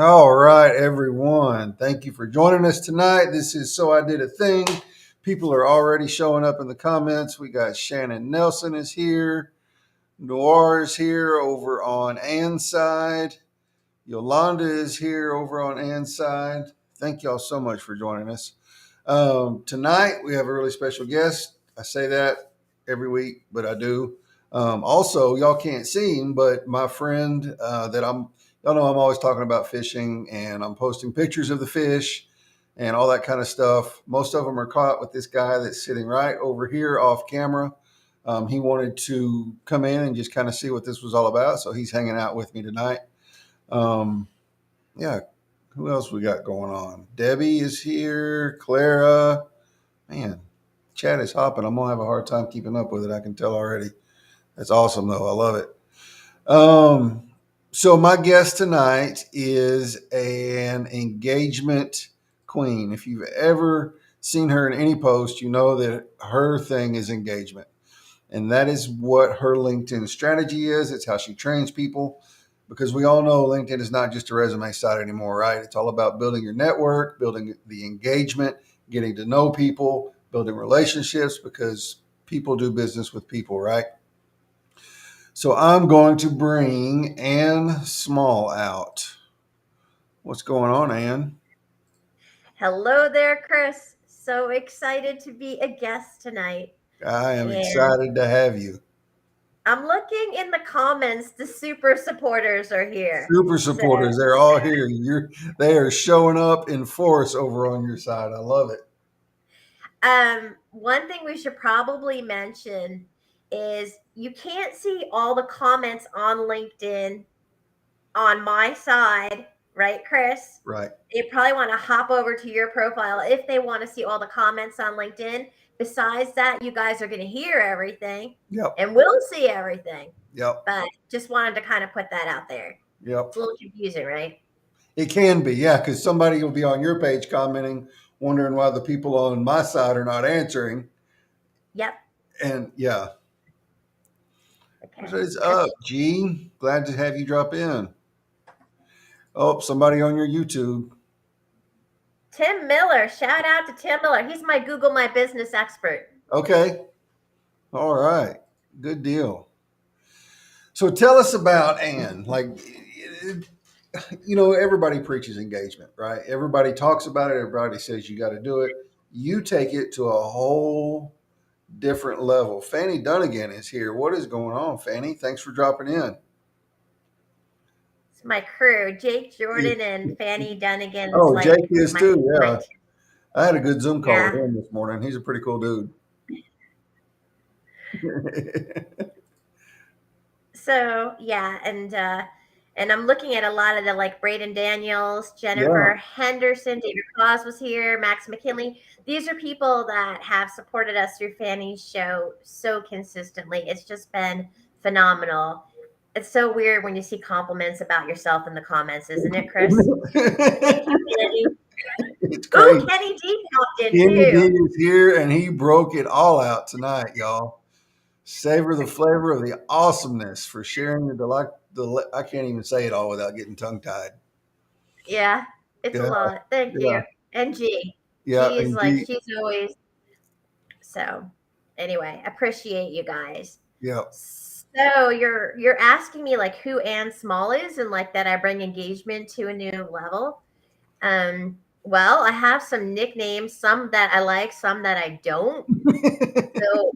All right, everyone. Thank you for joining us tonight. This is So I Did a Thing. People are already showing up in the comments. We got Shannon Nelson is here. Noir is here over on Ann's side. Yolanda is here over on Ann's side. Thank y'all so much for joining us. Tonight, we have a really special guest. I say that every week, but I do. Also, y'all can't see him, but my friend y'all know I'm always talking about fishing and I'm posting pictures of the fish and all that kind of stuff. Most of them are caught with this guy that's sitting right over here off camera. He wanted to come in and just kind of see what this was all about. So he's hanging out with me tonight. Yeah, who else we got going on? Debbie is here. Clara. Man, chat is hopping. I'm gonna have a hard time keeping up with it. I can tell already. That's awesome though. I love it. So my guest tonight is an engagement queen. If you've ever seen her in any post, you know that her thing is engagement. And that is what her LinkedIn strategy is. It's how she trains people because we all know LinkedIn is not just a resume site anymore, right? It's all about building your network, building the engagement, getting to know people, building relationships because people do business with people, right? So I'm going to bring Ann Small out. What's going on, Ann? Hello there, Chris. So excited to be a guest tonight. I am And excited to have you. I'm looking in the comments, the super supporters are here. Super So, supporters, they're all here. They are showing up in force over on your side. I love it. one thing we should probably mention is you can't see all the comments on LinkedIn on my side, right, Chris? Right. They probably want to hop over to your profile if they want to see all the comments on LinkedIn. Besides that, you guys are going to hear everything Yep. and we'll see everything. Yep. But just wanted to kind of put that out there. Yep. It's a little confusing, right? It can be, yeah, because somebody will be on your page commenting, wondering why the people on my side are not answering. Yep. And yeah. What Okay. is up, G? Glad to have you drop in. Oh, somebody on your YouTube. Tim Miller. Shout out to Tim Miller. He's my Google My Business expert. Okay. All right. Good deal. So tell us about Ann. Everybody preaches engagement, right? Everybody talks about it. Everybody says you got to do it. You take it to a whole different level. Fanny Dunnigan is here. What is going on, Fanny? Thanks for dropping in. It's my crew. Jake Jordan and Fanny Dunnigan's Oh, Jake like is my too. my Yeah. I had a good Zoom call with yeah. him this morning. He's a pretty cool dude. So yeah, and I'm looking at a lot of the like Braden Daniels, Yeah. Jennifer Henderson, David Cross was here, Max McKinley. These are people that have supported us through Fanny's show so consistently. It's just been phenomenal. It's so weird when you see compliments about yourself in the comments, isn't it, Chris? Thank you, Kenny. It's Oh, crazy. Kenny D popped in Kenny D too. is here and he broke it all out tonight, y'all. Savor the flavor of the awesomeness for sharing the delight. I can't even say it all without getting tongue tied. Yeah, it's a Yeah, lot. Thank yeah, you. And G. yeah. G's And like, G, she's always so. Anyway, appreciate you guys. yeah. So you're asking me like who Ann Small is and like that I bring engagement to a new level. Well, I have some nicknames, some that I like, some that I don't. So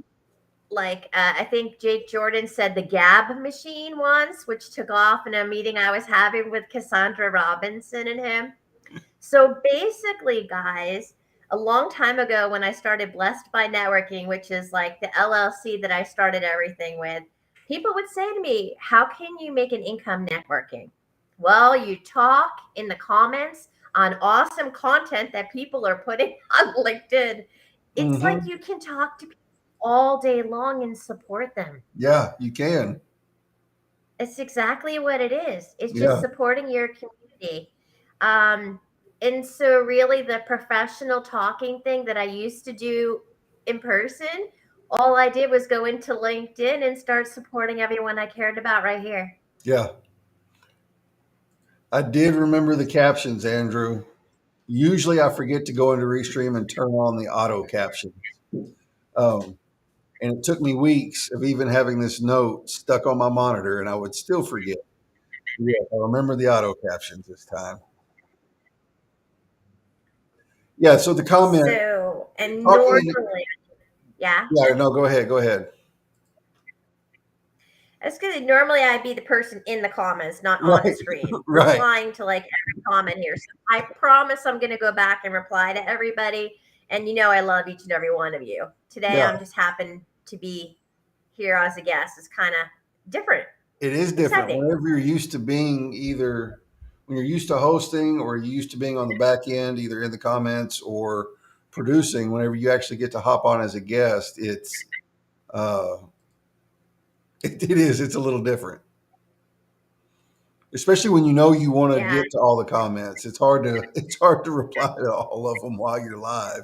like I think Jake Jordan said the Gab machine once, which took off in a meeting I was having with Cassandra Robinson and him. So basically, guys, a long time ago when I started Blessed by Networking, which is like the LLC that I started everything with, people would say to me, how can you make an income networking? Well, you talk in the comments on awesome content that people are putting on LinkedIn. It's like Hmm. you can talk to people all day long and support them. Yeah, you can. It's exactly what it is. It's just Yeah. supporting your community. Um, and so, really, the professional talking thing that I used to do in person, all I did was go into LinkedIn and start supporting everyone I cared about right here. Yeah. I did remember the captions, Andrew. Usually I forget to go into Restream and turn on the auto captions. Um, and it took me weeks of even having this note stuck on my monitor, and I would still forget. Yeah, I remember the auto captions this time. Yeah, so the comment, So, and talking, normally, yeah. yeah, no, go ahead, go ahead. That's because normally I'd be the person in the comments, not on the Right, screen, right. replying to like every comment here. So I promise I'm going to go back and reply to everybody. And you know, I love each and every one of you. Today, Yeah, I'm just happen to be here as a guest. It's kind of different, it is different. exciting. Whenever you're used to being either when you're used to hosting or you're used to being on the back end, either in the comments or producing, whenever you actually get to hop on as a guest, uh, it's a little different. Especially when you know you want to Yeah. get to all the comments. It's hard to reply to all of them while you're live.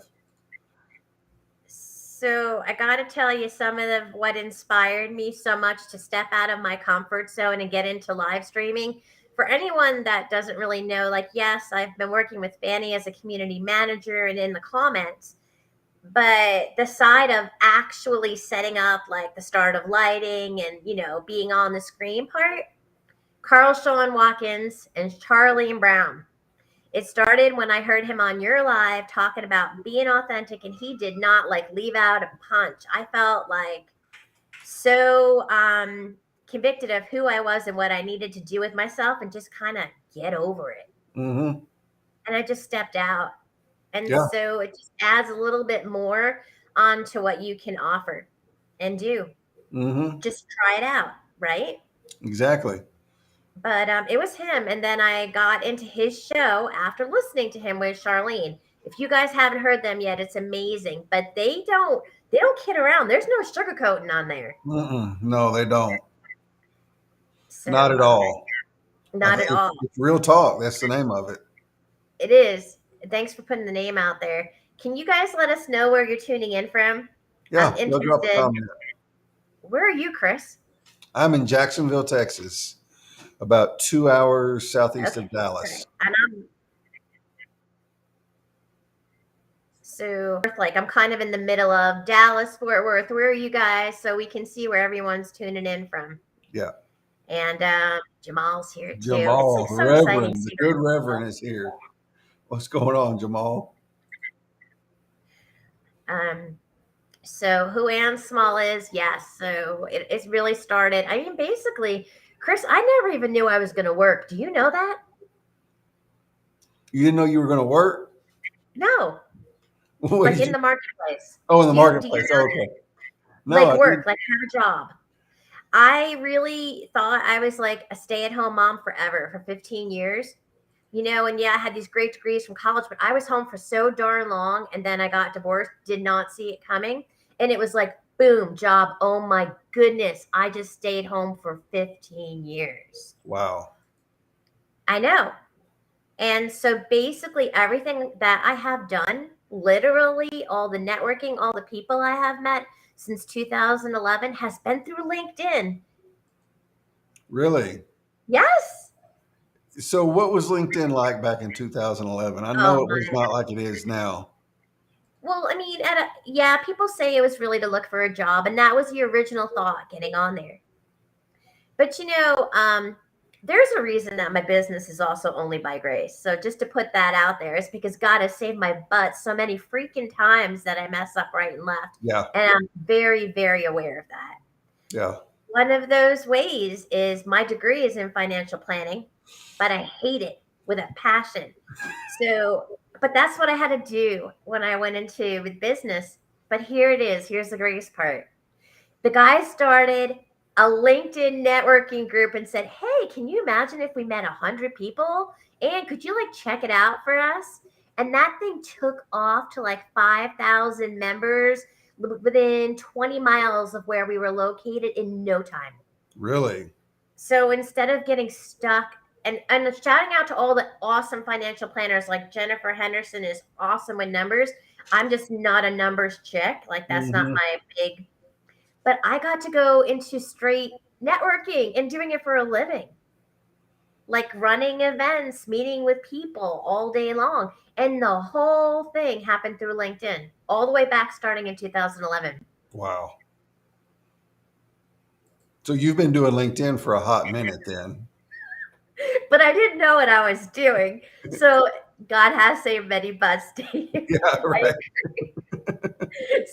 So I got to tell you some of what inspired me so much to step out of my comfort zone and get into live streaming. For anyone that doesn't really know, like, yes, I've been working with Fanny as a community manager and in the comments, but the side of actually setting up like the start of lighting and, you know, being on the screen part, Carl Sean Watkins and Charlene Brown. It started when I heard him on your live talking about being authentic, and he did not like leave out a punch. I felt like so convicted of who I was and what I needed to do with myself and just kind of get over it. Mm-hmm. And I just stepped out. And Yeah. so it just adds a little bit more onto what you can offer and do. Mm-hmm. Just try it out, right? Exactly. But it was him, and then I got into his show after listening to him with Charlene. If you guys haven't heard them yet, it's amazing. But they don't kid around. There's no sugarcoating on there. Mm-mm. No, they don't. Not So at all. not at all. It's real talk. That's the name of it. It is. Thanks for putting the name out there. Can you guys let us know where you're tuning in from? I'm Yeah, they'll drop a interested. comment. Where are you, Chris? I'm in Jacksonville, Texas, about 2 hours southeast Okay. of All right. Dallas. And I'm kind of in the middle of Dallas, Fort Worth. Where are you guys? So we can see where everyone's tuning in from. Yeah. And Jamal's here too. It's Jamal, like the so exciting to Reverend, the see good people. Reverend is here. What's going on, Jamal? Um, so who Ann Small is? Yes. So it's really started. I mean, basically, Chris, I never even knew I was going to work. Do you know that? You didn't know you were going to work? No, What like did in you? the marketplace. Oh, in the Do you marketplace. know Oh, that? okay. No, Like I work, didn't. like have a job. I really thought I was like a stay-at-home mom forever for 15 years. You know, and yeah, I had these great degrees from college, but I was home for so darn long, and then I got divorced, did not see it coming, and it was like boom, job. Oh my goodness, I just stayed home for 15 years. Wow. I know. And so basically everything that I have done, literally all the networking, all the people I have met since 2011 has been through LinkedIn. Really? Yes. So, what was LinkedIn like back in 2011? I know Oh it was my. not like it is now. Well, I mean, yeah, people say it was really to look for a job, and that was the original thought getting on there. But you know, there's a reason that my business is also only by grace. So just to put that out there, it's because God has saved my butt so many freaking times that I mess up right and left, Yeah. and I'm very, very aware of that. Yeah. One of those ways is my degree is in financial planning, but I hate it with a passion. So, but that's what I had to do when I went into with business. But here it is. Here's the greatest part. The guy started a LinkedIn networking group and said, "Hey, can you imagine if we met 100 people? And could you like check it out for us?" And that thing took off to like 5,000 members within 20 miles of where we were located in no time. Really? So instead of getting stuck, and shouting out to all the awesome financial planners like Jennifer Henderson is awesome with numbers. I'm just not a numbers chick. Like that's not Hmm. my big. But I got to go into straight networking and doing it for a living. like running events, meeting with people all day long. And the whole thing happened through LinkedIn, all the way back starting in 2011. Wow. So you've been doing LinkedIn for a hot minute then. But I didn't know what I was doing. So God has saved many butts, Dave. Yeah, right.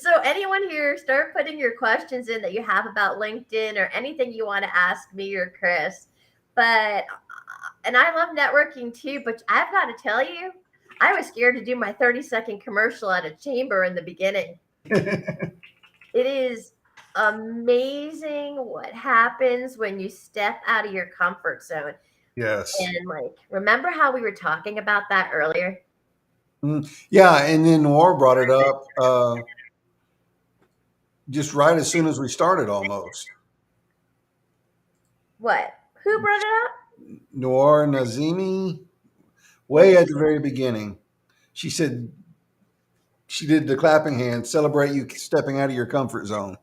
So anyone here, start putting your questions in that you have about LinkedIn or anything you want to ask me or Chris. But and I love networking too, but I've got to tell you, I was scared to do my 30-second commercial at a chamber in the beginning. It is amazing what happens when you step out of your comfort zone. Yes. And like, remember how we were talking about that earlier? Yeah, and then Noir brought it up just right as soon as we started almost. What? Who brought it up? Noir Nazimi, Let way me at the see. very beginning. She said she did the clapping hand, celebrate you stepping out of your comfort zone.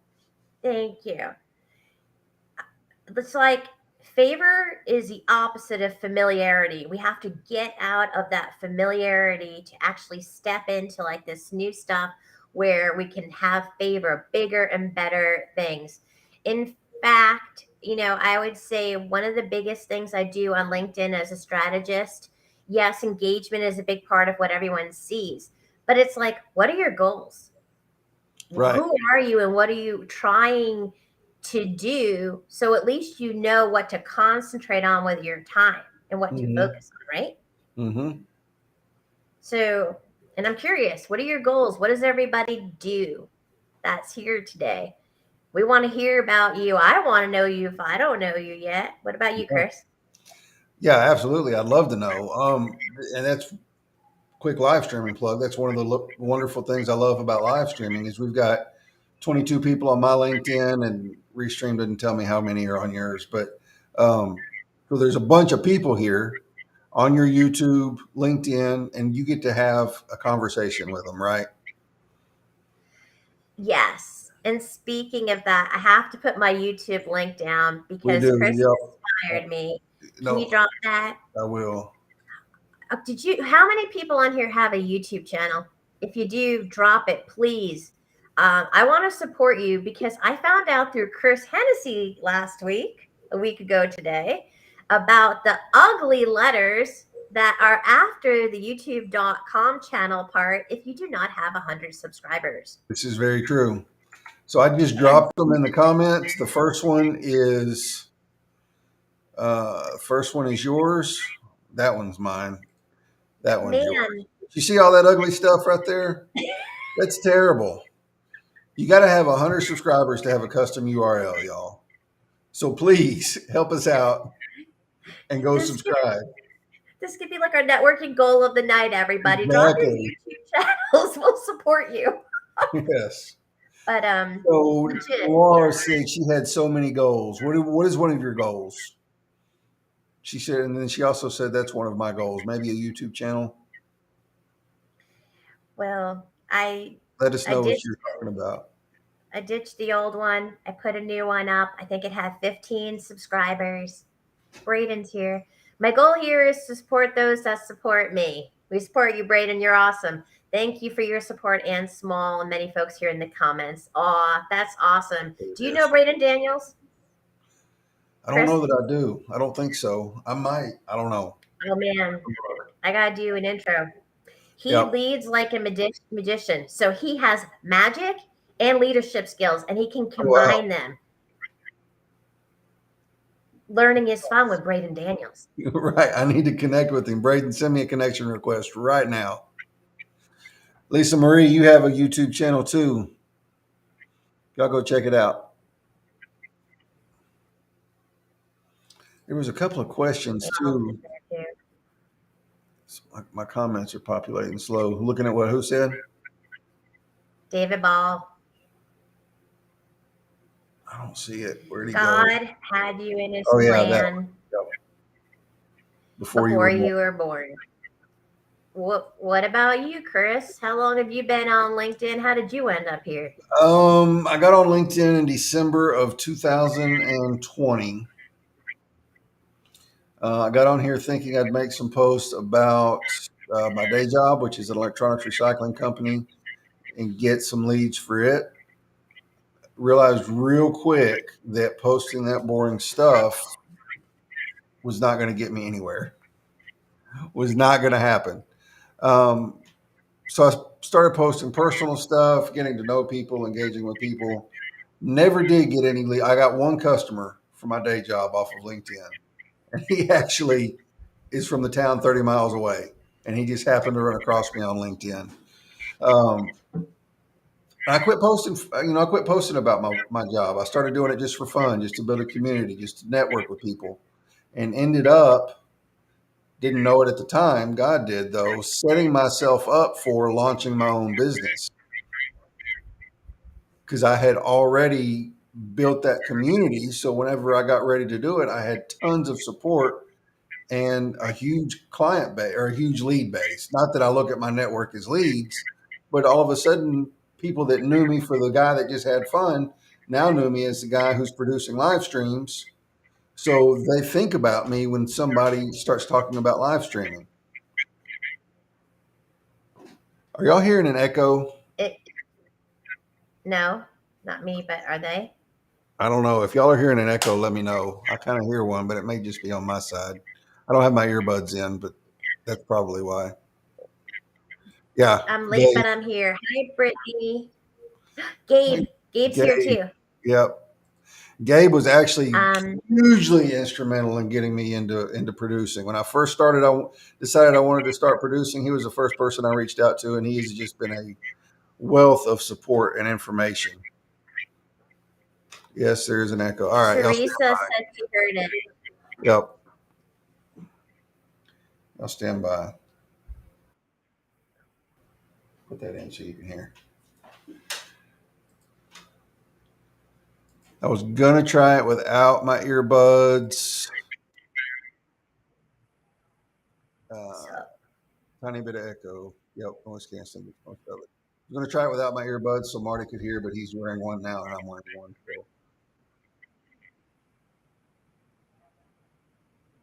Thank you. It's like favor is the opposite of familiarity. We have to get out of that familiarity to actually step into like this new stuff where we can have favor, bigger and better things. In fact, I would say one of the biggest things I do on LinkedIn as a strategist, yes, engagement is a big part of what everyone sees, but it's like, what are your goals? Right. Who are you and what are you trying to do, so at least you know what to concentrate on with your time and what to Mm-hmm. focus on, right? Mm-hmm. So, and I'm curious, what are your goals? What does everybody do that's here today? We want to hear about you. I want to know you if I don't know you yet. What about you, Yeah. Chris? Yeah, absolutely. I'd love to know. And that's quick live streaming plug. That's one of the wonderful things I love about live streaming is we've got 22 people on my LinkedIn, and Restream didn't tell me how many are on yours, but so there's a bunch of people here on your YouTube, LinkedIn, and you get to have a conversation with them, right? Yes. And speaking of that, I have to put my YouTube link down We because do. Chris Yep. inspired me. Can you No, drop that? I will. How many people on here have a YouTube channel? If you do, drop it, please. I want to support you because I found out through Chris Hennessy last week, a week ago today, about the ugly letters that are after the youtube.com channel part if you do not have 100 subscribers. This is very true. So I just And dropped them in the comments. The first one is yours. That one's mine. That one's yours. man, You see all that ugly stuff right there? That's terrible. You got to have 100 subscribers to have a custom URL, y'all. So please help us out and go this could, subscribe. this could be like our networking goal of the night, everybody. Drop your Exactly. YouTube channels. We'll support you. Yes. But So legit, Laura said she had so many goals. What is one of your goals? She said, and then she also said that's one of my goals. Maybe a YouTube channel. well, I Let us I know what ditched you're talking about. I ditched the old one. I put a new one up. I think it had 15 subscribers. Braden's here. My goal here is to support those that support me. We support you, Braden. You're awesome. Thank you for your support and small and many folks here in the comments. Aw, that's awesome. Do you know Yes. Braden Daniels, I don't Chris? know that I do. I don't think so. I might. I don't know. Oh man, I gotta do an intro. He Yep. leads like a magician. So he has magic and leadership skills, and he can Wow. combine them. Learning is fun with Braden Daniels. Right. I need to connect with him. Braden, send me a connection request right now. Lisa Marie, you have a YouTube channel too. Y'all go check it out. There was a couple of questions Donald is too. there too. My comments are populating slow. Looking at what who said? David Ball. I don't see it. Where'd he go? God had you in his Oh yeah, that one. plan Yep. Before you before were born. you were born. What about you, Chris? How long have you been on LinkedIn? How did you end up here? I got on LinkedIn in December of 2020. I got on here thinking I'd make some posts about my day job, which is an electronics recycling company, and get some leads for it. Realized real quick that posting that boring stuff was not going to get me anywhere, was not going to happen. Um, so I started posting personal stuff, getting to know people, engaging with people. Never did get any lead. I got one customer for my day job off of LinkedIn, and he actually is from the town 30 miles away, and he just happened to run across me on LinkedIn. Um, I quit posting. I quit posting about my job. I started doing it just for fun, just to build a community, just to network with people, and ended up, didn't know it at the time. God did though, setting myself up for launching my own business because I had already built that community. So whenever I got ready to do it, I had tons of support and a huge client base or a huge lead base. Not that I look at my network as leads, but all of a sudden, people that knew me for the guy that just had fun now knew me as the guy who's producing live streams. So they think about me when somebody starts talking about live streaming. Are y'all hearing an echo? It no, not me, but are they? I don't know. If y'all are hearing an echo, let me know. I kind of hear one, but it may just be on my side. I don't have my earbuds in, but that's probably why. Yeah. I'm late, Gabe. but I'm here. Hi, Brittany. Gabe. Hey, Gabe's here Gabe. too. Yep. Gabe was actually Um, hugely instrumental in getting me into producing. When I first started, decided I wanted to start producing. He was the first person I reached out to, and he has just been a wealth of support and information. Yes, there is an echo. All right, y'all stand Teresa by. said she heard it. Yep, I'll stand by. Put that in so you can hear. I was gonna try it without my earbuds. Uh, So, Tiny bit of echo. Yep, noise canceling. Most of it. I was gonna try it without my earbuds so Marty could hear, but he's wearing one now, and I'm wearing one. So.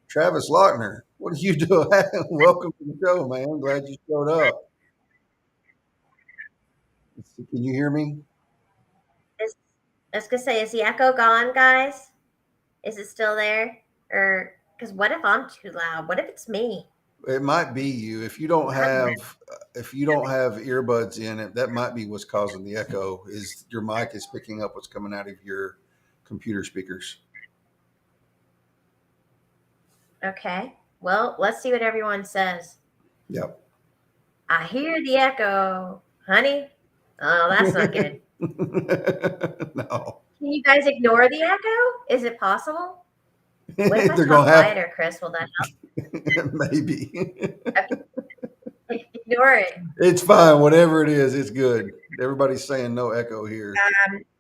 Travis Lochner, what are you doing? Welcome to the show, man. Glad you showed up. Can you hear me? is, I was gonna say, is the echo gone, guys? Is it still there? Or because what if I'm too loud? What if it's me? It might be you. If you don't have earbuds in it, that might be what's causing the echo. Is your mic is picking up what's coming out of your computer speakers? Okay. Well, let's see what everyone says. Yep. I hear the echo, honey. Oh, that's not good. No, Can you guys ignore the echo? Is it possible? What if I they're talk gonna have quieter, Chris? Will that maybe. help? Okay. Ignore it. It's fine. Whatever it is, it's good. Everybody's saying no echo here.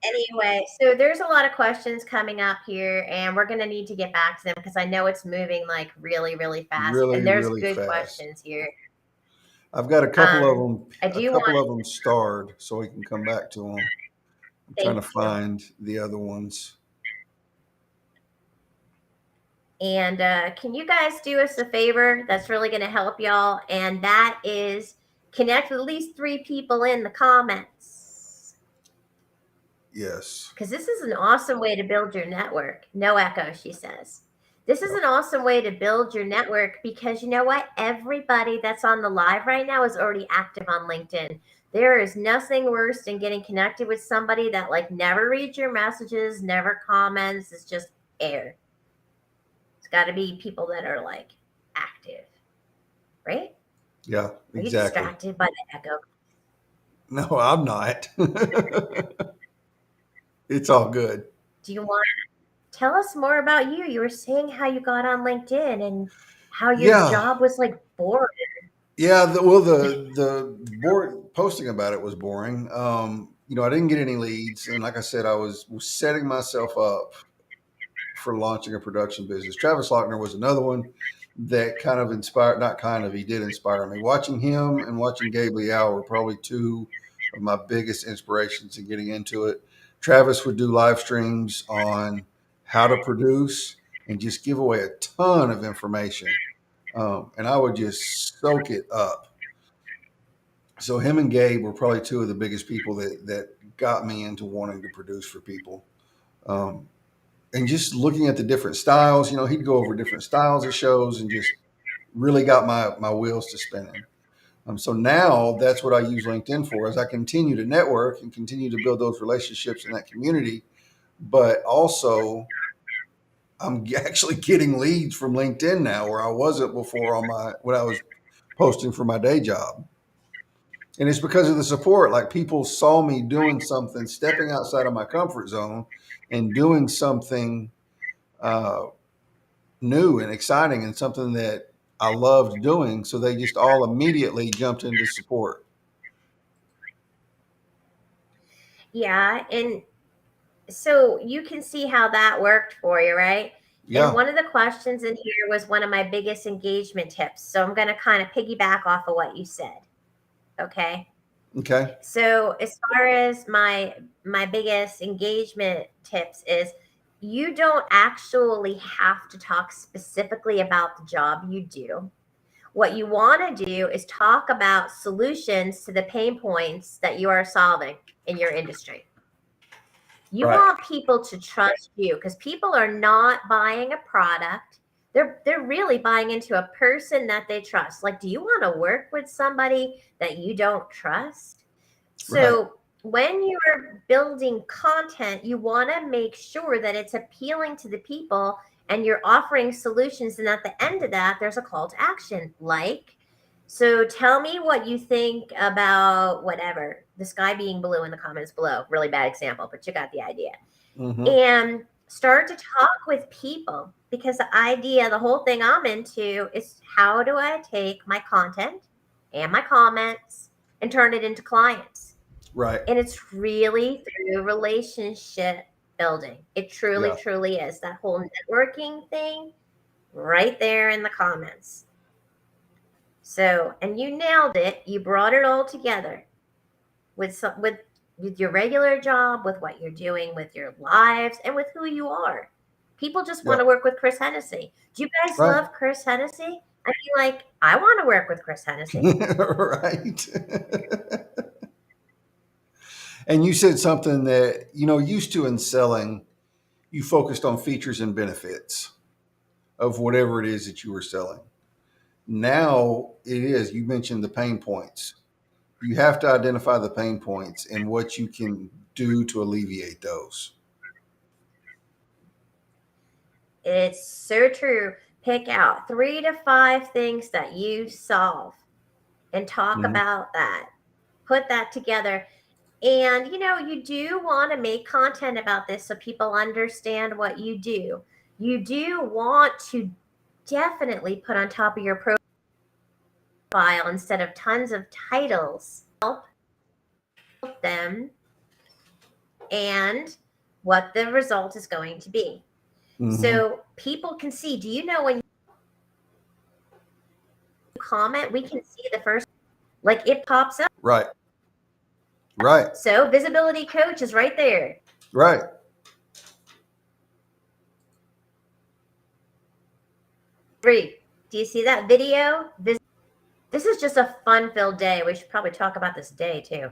Anyway, so there's a lot of questions coming up here, and we're going to need to get back to them because I know it's moving like really, really fast, Really, and there's really good fast. questions here. I've got I a do couple want of them starred, so we can come back to them. I'm trying to thank you, find the other ones. and can you guys do us a favor? That's really going to help y'all, and that is connect with at least 3 people in the comments Yes. because this is an awesome way to build your network. No echo, she says. This is Yep. an awesome way to build your network because you know what? Everybody that's on the live right now is already active on LinkedIn. There is nothing worse than getting connected with somebody that like never reads your messages, never comments. It's just air. It's got to be people that are like active, right? Yeah, Are you exactly. distracted by the echo? No, I'm not. It's all good. Do you want to tell us more about you? You were saying how you got on LinkedIn and how your Yeah. job was like boring. Yeah, the board posting about it was boring. I didn't get any leads, and like I said, I was setting myself up for launching a production business. Travis Lochner was another one that kind of inspired, not kind of, he did inspire me. Watching him and watching Gabe Liao were probably two of my biggest inspirations in getting into it. Travis would do live streams on how to produce, and just give away a ton of information. And I would just soak it up. So him and Gabe were probably two of the biggest people that got me into wanting to produce for people. Um, and just looking at the different styles, he'd go over different styles of shows and just really got my wheels to spinning. So now that's what I use LinkedIn for, as I continue to network and continue to build those relationships in that community. But also, I'm actually getting leads from LinkedIn now, where I wasn't before when I was posting for my day job. And it's because of the support. Like, people saw me doing something, stepping outside of my comfort zone, and doing something uh, new and exciting, and something that I loved doing. So they just all immediately jumped into support. Yeah, and so you can see how that worked for you, right? And Yeah. one of the questions in here was one of my biggest engagement tips. So I'm going to kind of piggyback off of what you said. Okay. Okay. So as far as my biggest engagement tips is, you don't actually have to talk specifically about the job you do. What you want to do is talk about solutions to the pain points that you are solving in your industry. You Right. want people to trust you, because people are not buying a product. They're really buying into a person that they trust. Like, do you want to work with somebody that you don't trust? Right. So when you're building content, you want to make sure that it's appealing to the people and you're offering solutions. And at the end of that, there's a call to action. Like, so tell me what you think about whatever, the sky being blue in the comments below. Really bad example, but you got the idea. Mm-hmm. And start to talk with people, because the whole thing I'm into is, how do I take my content and my comments and turn it into clients? Right. And it's really through relationship building. It truly, Yeah. truly is. That whole networking thing right there in the comments. So, and you nailed it. You brought it all together with your regular job, with what you're doing, with your lives, and with who you are. People just want Yeah. to work with Chris Hennessy. Do you guys Right. love Chris Hennessy? I feel like I want to work with Chris Hennessy. Right. And you said something that, used to in selling, you focused on features and benefits of whatever it is that you were selling. Now you mentioned the pain points. You have to identify the pain points and what you can do to alleviate those. It's so true. Pick out 3 to 5 things that you solve and talk Mm-hmm. about that. Put that together. And you do want to make content about this so people understand what you do. You do want to definitely put on top of your profile, instead of tons of titles, help them and what the result is going to be. Mm-hmm. So people can see. Do you know when you comment, we can see the first, like, it pops up. Right. Right. So visibility coach is right there. Right. Do you see that video? This is just a fun-filled day. We should probably talk about this day too.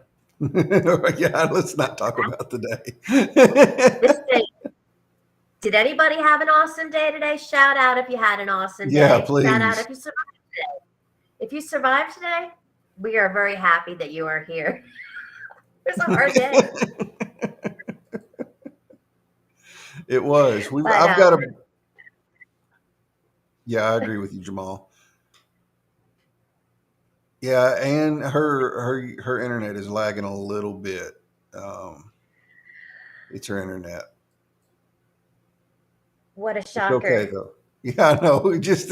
Yeah, let's not talk about the This day. day. Did anybody have an awesome day today? Shout out if you had an awesome Yeah, day. Shout out please. if you survived today. If you survived today, we are very happy that you are here. It was a hard day. It was. But I've got a. Yeah, I agree with you, Jamal. Yeah, and her internet is lagging a little bit. It's her internet. what a It's okay shocker. though. Yeah, I know. Just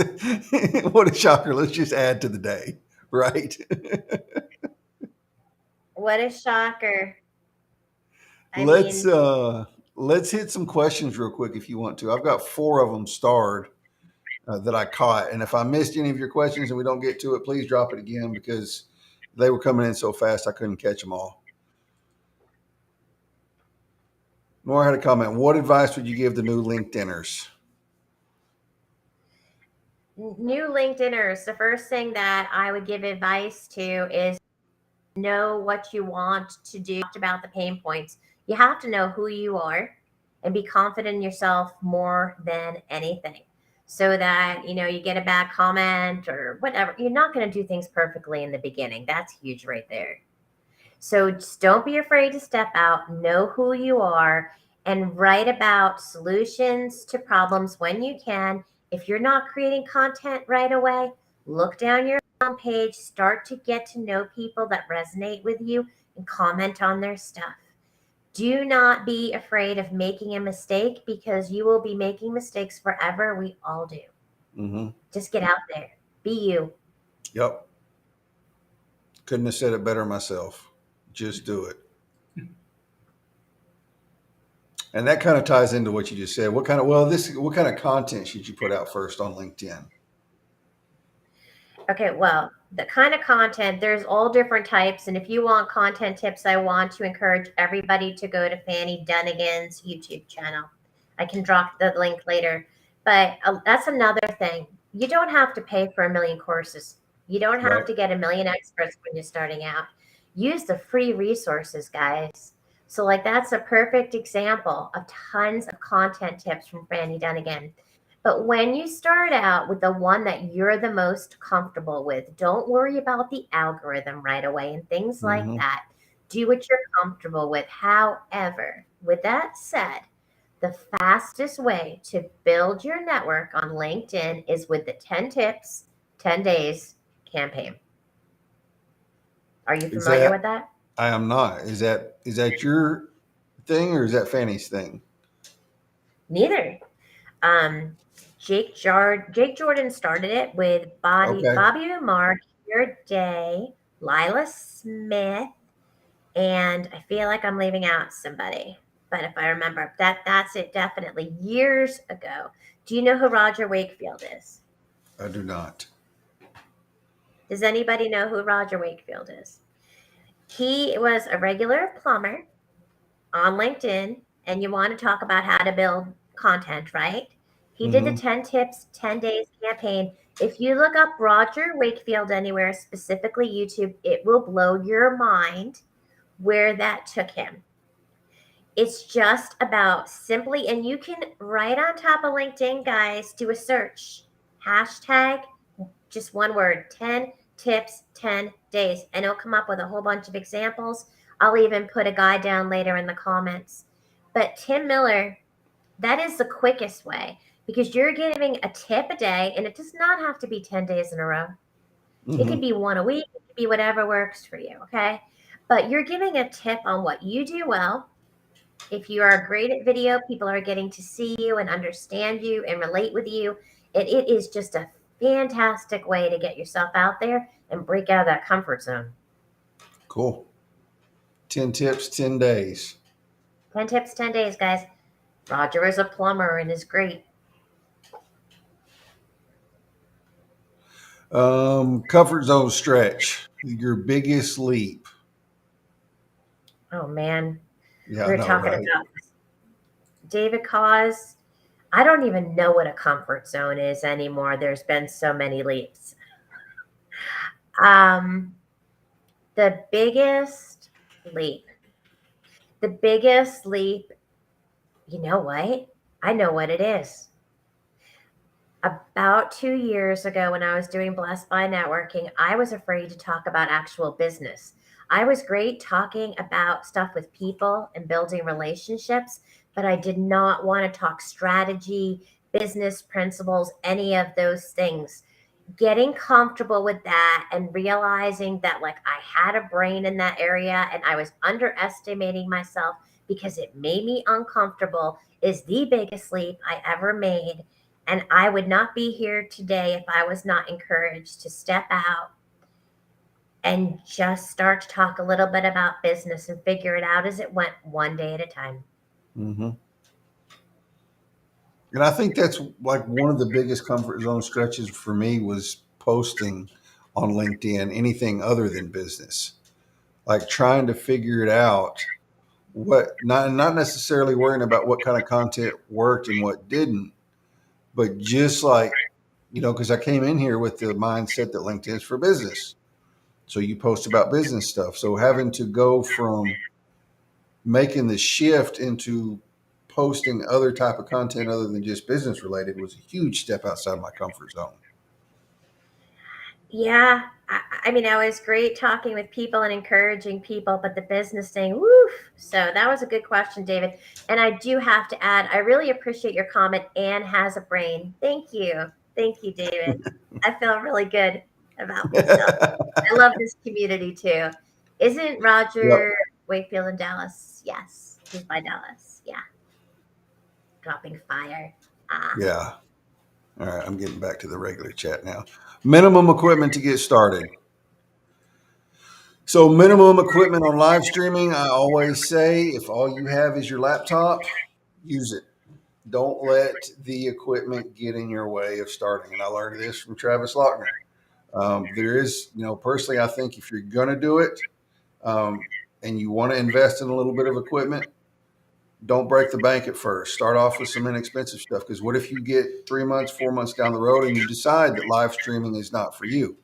what a shocker. Let's just add to the day, right? What a shocker. I let's mean, uh let's hit some questions real quick if you want to. I've got 4 of them starred that I caught, and if I missed any of your questions and we don't get to it, please drop it again, because they were coming in so fast I couldn't catch them all. Nora had a comment. What advice would you give the new LinkedIners? New LinkedIners, the first thing that I would give advice to is know what you want to do. About the pain points, you have to know who you are and be confident in yourself more than anything, so that you get a bad comment or whatever, you're not going to do things perfectly in the beginning. That's huge right there. So just don't be afraid to step out, know who you are, and write about solutions to problems when you can. If you're not creating content right away, look down your page, start to get to know people that resonate with you, and comment on their stuff. Do not be afraid of making a mistake, because you will be making mistakes forever. We all do. Mm-hmm. Just get out there, be you. Yep. Couldn't have said it better myself. Just do it. And that kind of ties into what you just said. What kind of content should you put out first on LinkedIn? Okay, well, the kind of content, there's all different types. And if you want content tips, I want to encourage everybody to go to Fanny Dunnigan's YouTube channel. I can drop the link later. But that's another thing. You don't have to pay for a million courses. You don't have Right. to get a million experts when you're starting out. Use the free resources, guys. So, like, that's a perfect example of tons of content tips from Fanny Dunnigan. But when you start out with the one that you're the most comfortable with, don't worry about the algorithm right away and things like Mm-hmm. that. Do what you're comfortable with. However, with that said, the fastest way to build your network on LinkedIn is with the 10 tips, 10 days campaign. Are you Is familiar that with that? I am not. Is that your thing or is that Fanny's thing? Neither. Um, Jake Jordan started it with Okay. Bobby Umar, Keira Day, Lila Smith, and I feel like I'm leaving out somebody. But if I remember, that's it definitely years ago. Do you know who Roger Wakefield is? I do not. Does anybody know who Roger Wakefield is? He was a regular plumber on LinkedIn, and you want to talk about how to build content, right? He did the Mm-hmm. 10 tips, 10 days campaign. If you look up Roger Wakefield anywhere, specifically YouTube, it will blow your mind where that took him. It's just about simply, and you can right on top of LinkedIn, guys, do a search. Hashtag, just one word, 10 tips, 10 days. And it'll come up with a whole bunch of examples. I'll even put a guide down later in the comments. But Tim Miller, that is the quickest way, because you're giving a tip a day, and it does not have to be 10 days in a row. It Mm-hmm. can be one a week, it can be whatever works for you, okay? But you're giving a tip on what you do well. If you are great at video, people are getting to see you and understand you and relate with you. It is just a fantastic way to get yourself out there and break out of that comfort zone. Cool. 10 tips, 10 days. 10 tips, 10 days, guys. Roger is a plumber and is great. Comfort zone stretch. Your biggest leap. Oh, man. Yeah, We I were know, talking right? about David Cause. I don't even know what a comfort zone is anymore. There's been so many leaps. Um, the biggest leap, the biggest leap, you know what? I know what it is. About 2 years ago, when I was doing Blessed by Networking, I was afraid to talk about actual business. I was great talking about stuff with people and building relationships, but I did not want to talk strategy, business principles, any of those things. Getting comfortable with that and realizing that, like, I had a brain in that area and I was underestimating myself because it made me uncomfortable is the biggest leap I ever made. And I would not be here today if I was not encouraged to step out and just start to talk a little bit about business and figure it out as it went, one day at a time. Mm-hmm. And I think that's like one of the biggest comfort zone stretches for me was posting on LinkedIn anything other than business. Like trying to figure it out, what not necessarily worrying about what kind of content worked and what didn't, but just like because I came in here with the mindset that LinkedIn is for business. So you post about business stuff. So having to go from making the shift into posting other type of content other than just business related was a huge step outside my comfort zone. Yeah, I mean, I was great talking with people and encouraging people, but the business thing, woof. So that was a good question, David. And I do have to add, I really appreciate your comment. Anne has a brain. Thank you. Thank you, David. I feel really good about myself. I love this community too. Isn't Yep. Roger Wakefield in Dallas? Yes, he's by Dallas. Yeah, dropping fire. Ah, Yeah. All right. I'm getting back to the regular chat now. Minimum equipment to get started. So, minimum equipment on live streaming, I always say if all you have is your laptop, use it. Don't let the equipment get in your way of starting. And I learned this from Travis Lochner. There is, personally, I think if you're going to do it and you want to invest in a little bit of equipment, don't break the bank at first. Start off with some inexpensive stuff. Because what if you get 3 months, 4 months down the road and you decide that live streaming is not for you?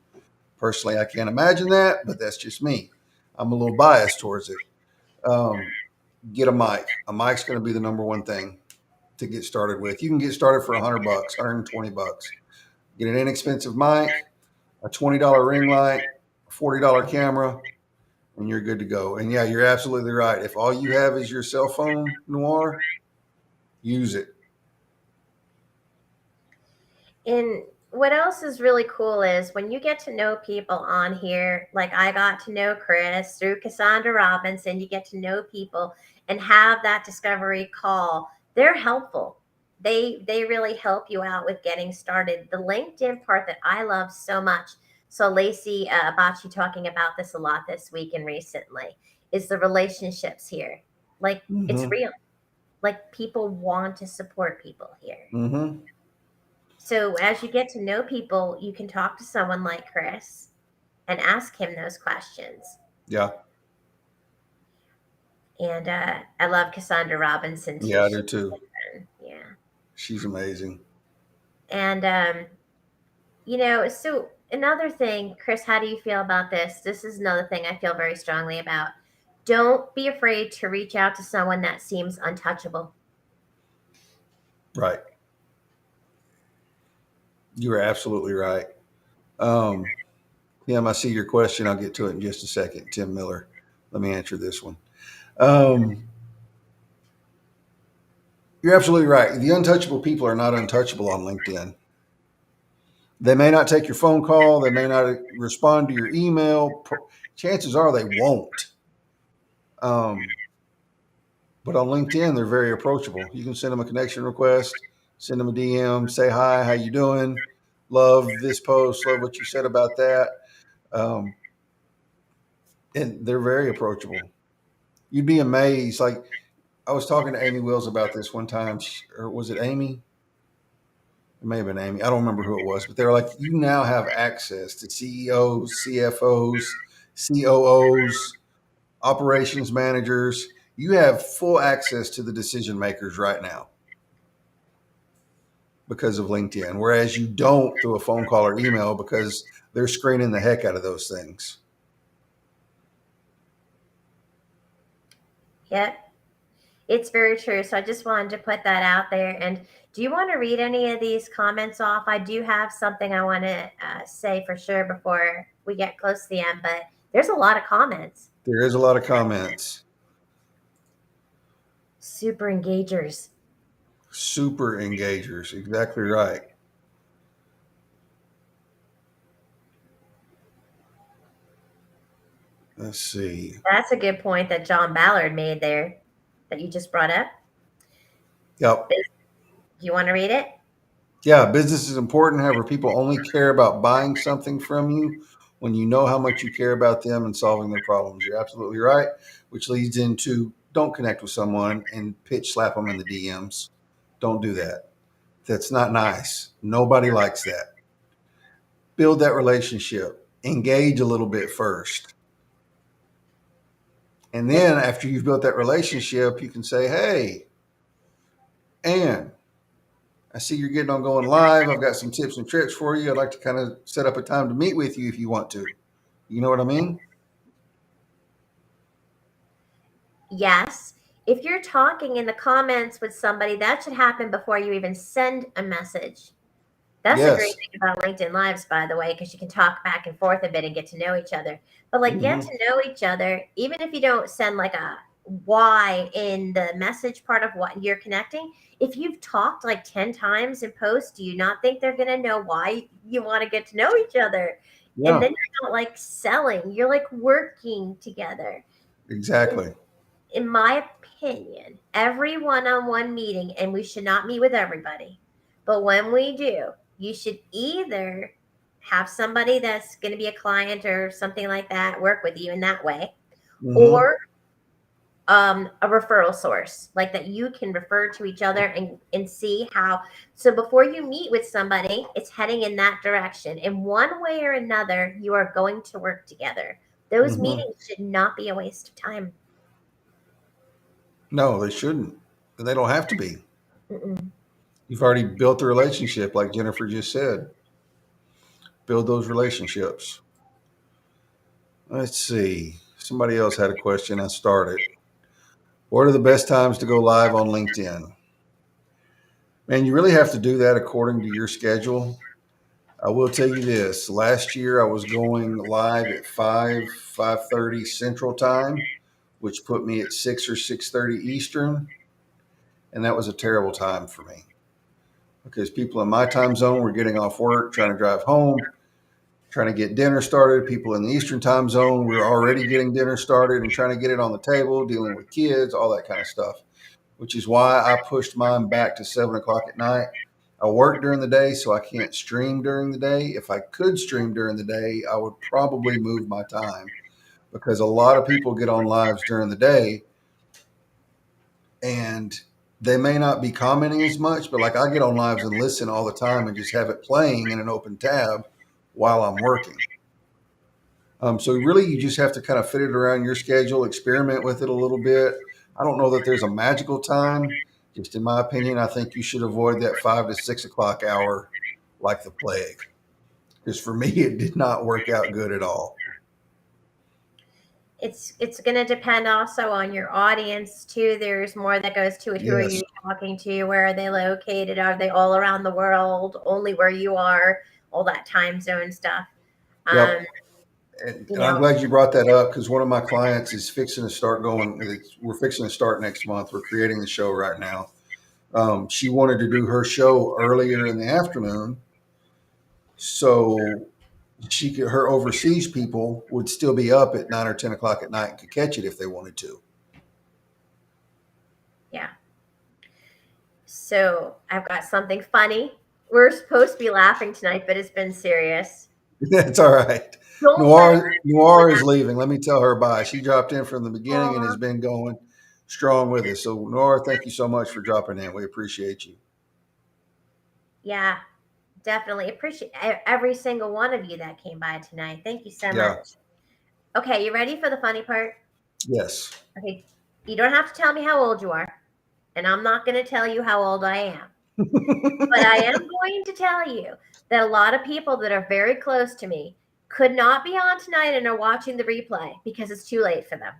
Personally, I can't imagine that, but that's just me. I'm a little biased towards it. Um, get a mic. A mic's going to be the number one thing to get started with. You can get started for $100, $120. Get an inexpensive mic, a $20 ring light, a $40 camera, and you're good to go. And yeah, you're absolutely right. If all you have is your cell phone, Noir, use it. and what else is really cool is when you get to know people on here, like I got to know Chris through Cassandra Robinson, you get to know people and have that discovery call. They're helpful. They really help you out with getting started. The LinkedIn part that I love so much. So Lacey Abachi talking about this a lot this week and recently is the relationships here. Like it's Mm-hmm. real. Like people want to support people here. Mm-hmm. So as you get to know people, you can talk to someone like Chris and ask him those questions. Yeah. And I love Cassandra Robinson too. Yeah, I She's do too. fun. Yeah. She's amazing. And so another thing, Chris, how do you feel about this? This is another thing I feel very strongly about. Don't be afraid to reach out to someone that seems untouchable. Right. You're absolutely right. Um, Tim, I see your question. I'll get to it in just a second. Tim Miller. Let me answer this one. Um, you're absolutely right. The untouchable people are not untouchable on LinkedIn. They may not take your phone call. They may not respond to your email. Chances are they won't. Um, but on LinkedIn, they're very approachable. You can send them a connection request, send them a DM, say hi, how you doing? Love this post. Love what you said about that. Um, and they're very approachable. You'd be amazed. Like I was talking to Amy Wills about this one time, or was it Amy? It may have been Amy. I don't remember who it was, but they were like, you now have access to CEOs, CFOs, COOs, operations managers. You have full access to the decision makers right now because of LinkedIn, whereas you don't through a phone call or email because they're screening the heck out of those things. Yep. It's very true. So I just wanted to put that out there. And do you want to read any of these comments off? I do have something I want to say for sure before we get close to the end, but there's a lot of comments. There is a lot of comments. Super engagers. Super engagers. Exactly right. Let's see. That's a good point that John Ballard made there that you just brought up. Yep. Do you want to read it? Yeah, business is important. However, people only care about buying something from you when you know how much you care about them and solving their problems. You're absolutely right, which leads into don't connect with someone and pitch slap them in the DMs. Don't do that. That's not nice. Nobody likes that. Build that relationship. Engage a little bit first. And Yep. then after you've built that relationship, you can say, hey, Ann, I see you're getting on going live. I've got some tips and tricks for you. I'd like to kind of set up a time to meet with you if you want to. You know what I mean? Yes. If you're talking in the comments with somebody, that should happen before you even send a message. That's the great Yes. thing about LinkedIn Lives, by the way, because you can talk back and forth a bit and get to know each other. But like, get Mm-hmm. to know each other, even if you don't send like a why in the message part of what you're connecting. If you've talked like 10 times in post, do you not think they're going to know why you want to get to know each other? And Yeah, then you're not like selling, you're like working together. exactly. In my opinion, every one-on-one meeting, and we should not meet with everybody, but when we do, you should either have somebody that's going to be a client or something like that work with you in that way, Mm-hmm. or a referral source like that you can refer to each other and see how. So before you meet with somebody, it's heading in that direction. In one way or another, you are going to work together. Those Mm-hmm. meetings should not be a waste of time. No, they shouldn't. And they don't have to be. Mm-mm. You've already built the relationship, like Jennifer just said. Build those relationships. Let's see. Somebody else had a question. I started. What are the best times to go live on LinkedIn? Man, you really have to do that according to your schedule. I will tell you this. Last year I was going live at 5:30 Central Time, which put me at 6 or 6:30 Eastern, and that was a terrible time for me because people in my time zone were getting off work, trying to drive home, trying to get dinner started. People in the Eastern time zone were already getting dinner started and trying to get it on the table, dealing with kids, all that kind of stuff, which is why I pushed mine back to 7 o'clock at night. I work during the day, so I can't stream during the day. If I could stream during the day, I would probably move my time because a lot of people get on lives during the day and they may not be commenting as much, but like I get on lives and listen all the time and just have it playing in an open tab while I'm working. So really, you just have to kind of fit it around your schedule, experiment with it a little bit. I don't know that there's a magical time. Just in my opinion, I think you should avoid that 5 to 6 o'clock hour like the plague. Because for me, it did not work out good at all. It's going to depend also on your audience too. There's more that goes to it. Who are Yes. you talking to? Where are they located? Are they all around the world? Only where you are? All that time zone stuff. Um, Yep. And, you and I'm know, glad you brought that up because one of my clients is fixing to start going. We're fixing to start next month. We're creating the show right now. She wanted to do her show earlier in the afternoon, so her overseas people would still be up at 9 or 10 o'clock at night and could catch it if they wanted to. yeah. So I've got something funny. We're supposed to be laughing tonight, but it's been serious. That's all right. Don't let Noir is leaving. Let me tell her bye. She dropped in from the beginning and has her. been going strong with us. So Noir, thank you so much for dropping in. We appreciate you. Yeah, definitely appreciate every single one of you that came by tonight. Thank you so Yeah. much. Okay, you ready for the funny part? Yes. Okay, you don't have to tell me how old you are, and I'm not going to tell you how old I am. But I am going to tell you that a lot of people that are very close to me could not be on tonight and are watching the replay because it's too late for them.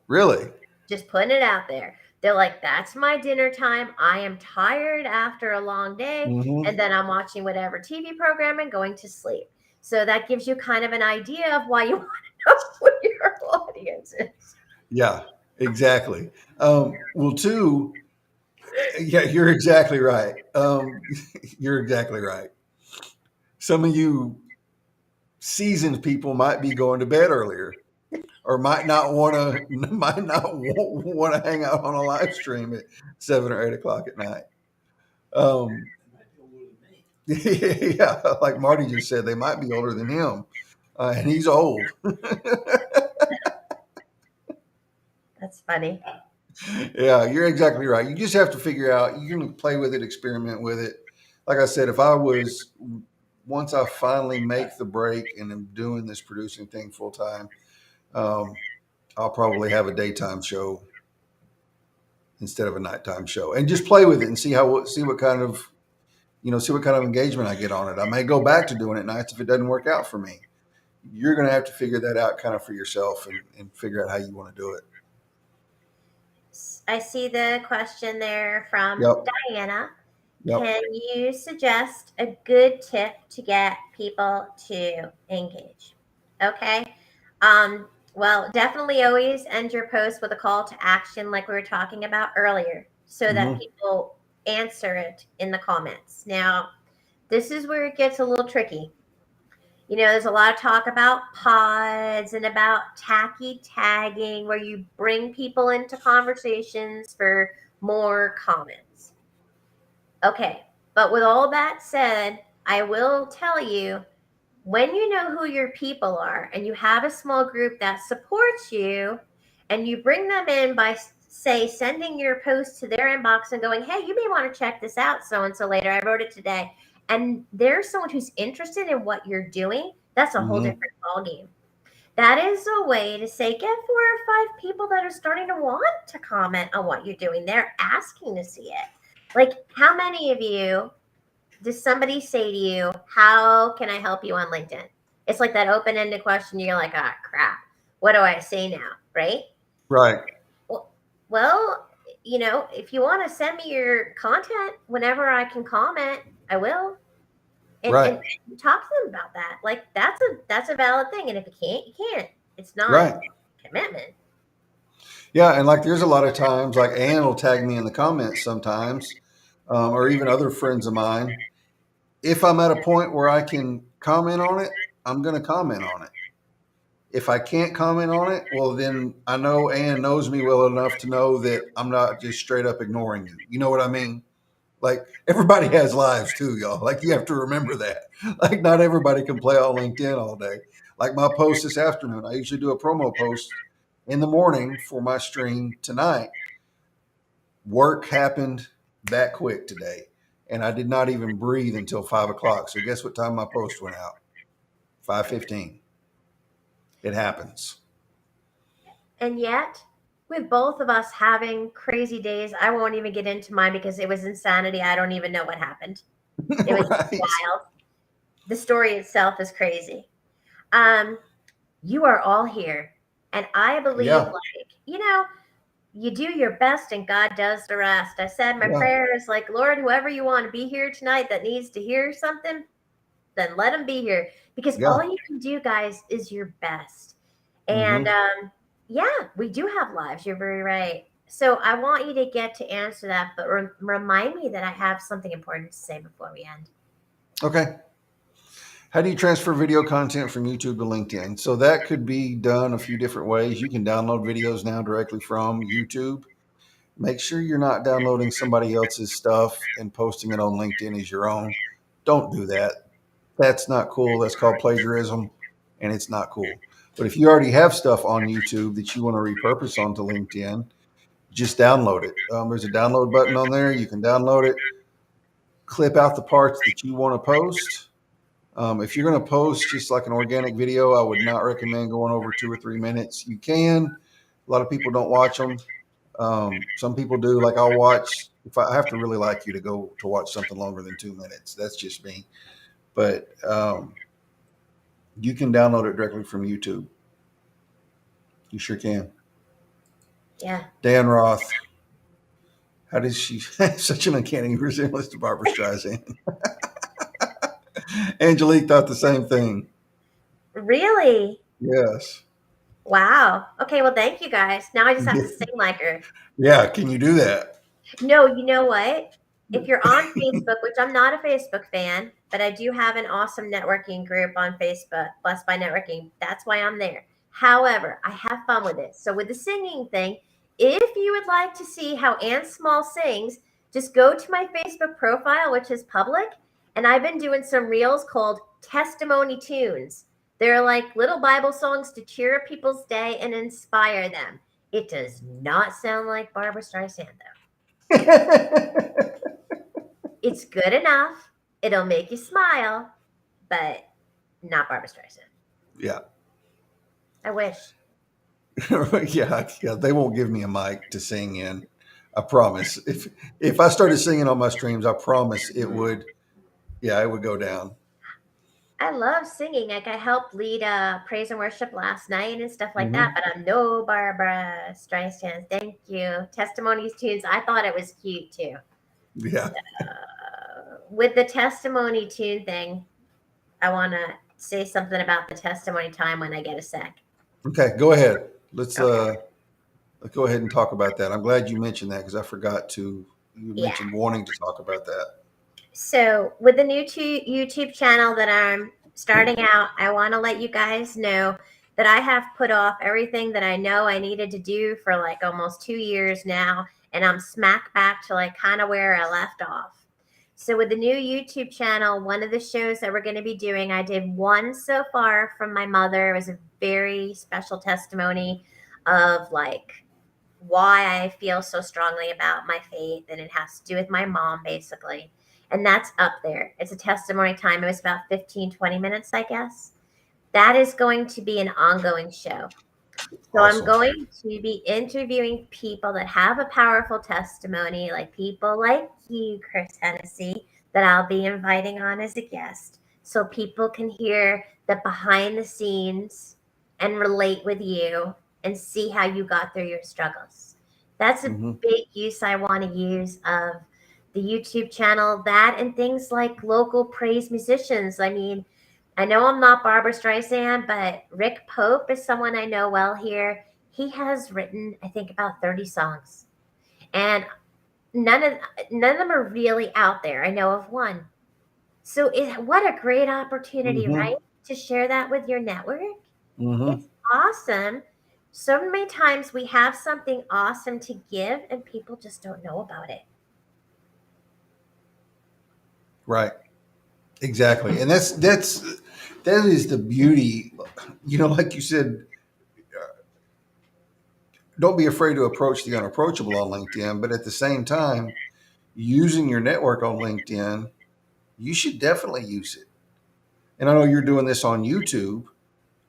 Really? Just putting it out there. They're like, that's my dinner time. I am tired after a long day. Mm-hmm. And then I'm watching whatever TV program and going to sleep. So that gives you kind of an idea of why you want to know what your audience is. Yeah, exactly. Well, two, yeah, you're exactly right. You're exactly right. Some of you seasoned people might be going to bed earlier or might not want to want to hang out on a live stream at 7 or 8 o'clock at night. Um, yeah, like Marty just said, they might be older than him, and he's old. That's funny. Yeah, you're exactly right. You just have to figure out. You can play with it, experiment with it. Like I said, if I was once I finally make the break and am doing this producing thing full time, um, I'll probably have a daytime show instead of a nighttime show, and just play with it and see what kind of see what kind of engagement I get on it. I may go back to doing it nights if it doesn't work out for me. You're going to have to figure that out kind of for yourself and figure out how you want to do it. I see the question there from Yep. Diana. Yep. Can you suggest a good tip to get people to engage? Okay. Well, definitely always end your post with a call to action, like we were talking about earlier, so that Mm-hmm. people answer it in the comments. Now, this is where it gets a little tricky. There's a lot of talk about pods and about tacky tagging where you bring people into conversations for more comments. Okay, but with all that said, I will tell you, when you know who your people are and you have a small group that supports you and you bring them in by, say, sending your post to their inbox and going, hey, you may want to check this out so and so later, I wrote it today, and there's someone who's interested in what you're doing, that's a whole Mm-hmm. different ballgame. That is a way to say, get 4 or 5 people that are starting to want to comment on what you're doing. They're asking to see it. Like, how many of you does somebody say to you, how can I help you on LinkedIn? It's like that open-ended question. You're like, ah, crap. What do I say now? Right? Right. Well, if you want to send me your content whenever I can comment, I will. And Right. talk to them about that. Like, that's a valid thing. And if you can't, you can't. It's not Right. commitment. Yeah, and like there's a lot of times like Ann will tag me in the comments sometimes, or even other friends of mine. If I'm at a point where I can comment on it, I'm going to comment on it. If I can't comment on it, well, then I know Ann knows me well enough to know that I'm not just straight up ignoring you. You know what I mean? Like everybody has lives too, y'all. Like you have to remember that. Like not everybody can play on LinkedIn all day. Like my post this afternoon, I usually do a promo post in the morning for my stream tonight. Work happened that quick today, and I did not even breathe until 5 o'clock. So guess what time my post went out? 5:15. It happens. And yet, with both of us having crazy days, I won't even get into mine because it was insanity. I don't even know what happened. It was Right. wild. The story itself is crazy. Um, you are all here. And I believe, Yeah. like, you do your best and God does the rest. I said my Yeah. prayer is like, Lord, whoever you want to be here tonight that needs to hear something, then let them be here. Because Yeah. all you can do, guys, is your best. And Mm-hmm. yeah, we do have lives. You're very right. So I want you to get to answer that, but remind me that I have something important to say before we end. Okay. How do you transfer video content from YouTube to LinkedIn? So that could be done a few different ways. You can download videos now directly from YouTube. Make sure you're not downloading somebody else's stuff and posting it on LinkedIn as your own. Don't do that. That's not cool. That's called plagiarism, and it's not cool. But if you already have stuff on YouTube that you want to repurpose onto LinkedIn, just download it. There's a download button on there. You can download it, clip out the parts that you want to post. If you're going to post just like an organic video, I would not recommend going over 2 or 3 minutes. You can. A lot of people don't watch them. Some people do. Like I'll watch if I have to really like you to go to watch something longer than 2 minutes. That's just me. But you can download it directly from YouTube. You sure can. Yeah. Dan Roth. How does she have such an uncanny resemblance to Barbara Streisand? Angelique thought the same thing. Really? Yes. Wow. Okay, well, thank you guys. Now I just have to sing like her. Yeah. Can you do that? No, you know what? If you're on Facebook, which I'm not a Facebook fan, but I do have an awesome networking group on Facebook, Blessed by Networking. That's why I'm there. However, I have fun with it. So with the singing thing, if you would like to see how Ann Small sings, just go to my Facebook profile, which is public, and I've been doing some reels called testimony tunes. They're like little Bible songs to cheer up people's day and inspire them. It does not sound like Barbara Streisand, though. It's good enough. It'll make you smile, but not Barbara Streisand. Yeah. I wish. Yeah. Yeah. They won't give me a mic to sing in. I promise. If I started singing on my streams, I promise it would. Yeah, it would go down. I love singing. Like I helped lead praise and worship last night and stuff like that, Hmm. but I'm no Barbara Streisand. Thank you. Testimonies tunes. I thought it was cute too. Yeah. With the testimony tune thing, I want to say something about the testimony time when I get a sec. Okay, go ahead. Okay. Let's go ahead and talk about that. I'm glad you mentioned that because I forgot to. You Yeah. mentioned wanting to talk about that. So, with the new YouTube channel that I'm starting out, I want to let you guys know that I have put off everything that I know I needed to do for like almost 2 years now, and I'm smack back to like kind of where I left off. So, with the new YouTube channel, one of the shows that we're going to be doing, I did one so far from my mother. It was a very special testimony of like why I feel so strongly about my faith, and it has to do with my mom basically. And that's up there. It's a testimony time. It was about 15, 20 minutes, I guess. That is going to be an ongoing show. So I'm Awesome. going to be interviewing people that have a powerful testimony, like people like you, Chris Hennessy, that I'll be inviting on as a guest. So people can hear the behind the scenes and relate with you and see how you got through your struggles. That's a Hmm. big use I want to use of the YouTube channel, that and things like local praise musicians. I mean, I know I'm not Barbara Streisand, but Rick Pope is someone I know well here. He has written, I think, about 30 songs, and none of none of them are really out there. I know of one. So, what a great opportunity, Hmm. right? To share that with your network. Hmm. It's awesome. So many times we have something awesome to give, and people just don't know about it. Right. Exactly. And that is the beauty. Like you said, don't be afraid to approach the unapproachable on LinkedIn, but at the same time, using your network on LinkedIn, you should definitely use it. And I know you're doing this on YouTube,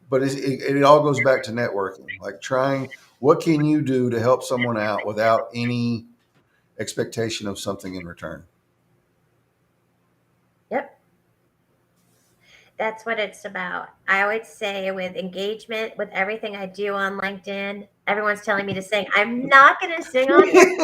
but it all goes back to networking. Like trying, what can you do to help someone out without any expectation of something in return? Yep. That's what it's about. I would say with engagement, with everything I do on LinkedIn, everyone's telling me to sing. I'm not going to sing on here.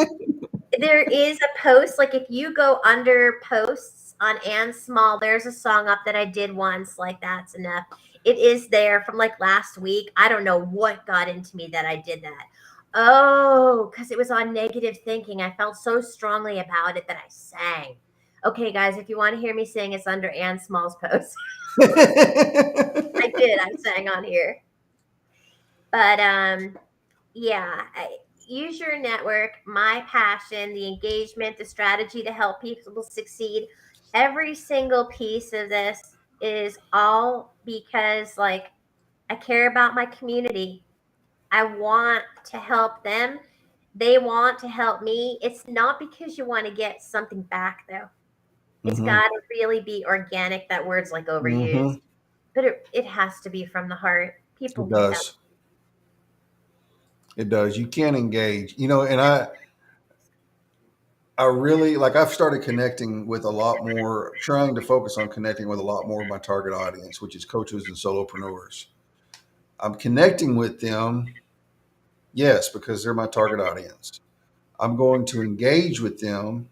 There is a post, like if you go under posts on Ann Small, there's a song up that I did once, like that's enough. It is there from like last week. I don't know what got into me that I did that. Oh, because it was on negative thinking. I felt so strongly about it that I sang. Okay, guys, if you want to hear me sing, it's under Ann Small's post. I did. I sang on here. But yeah, use your network, my passion, the engagement, the strategy to help people succeed. Every single piece of this is all because like I care about my community. I want to help them. They want to help me. It's not because you want to get something back though. It's Hmm. got to really be organic. That word's like Hmm. overused, but it has to be from the heart. People It need help. does. It does. You can engage, and I really like, I've started connecting with a lot more, trying to focus on connecting with a lot more of my target audience, which is coaches and solopreneurs. I'm connecting with them, yes, because they're my target audience. I'm going to engage with them,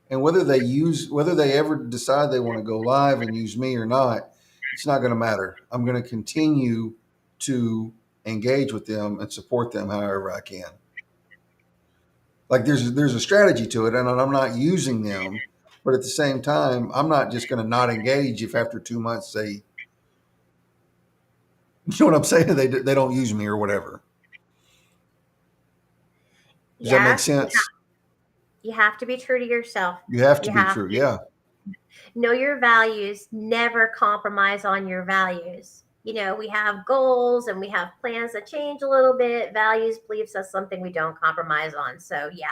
and whether they ever decide they want to go live and use me or not, it's not going to matter. I'm going to continue to engage with them and support them however I can. Like there's a strategy to it, and I'm not using them, but at the same time, I'm not just going to not engage if after 2 months they, you know what I'm saying, they don't use me or whatever. Does that make Yeah, sense? you have to be true to yourself. You have to You be have true. to Yeah. know your values, never compromise on your values. You know, we have goals and we have plans that change a little bit. Values, beliefs, that's something we don't compromise on. So, yeah,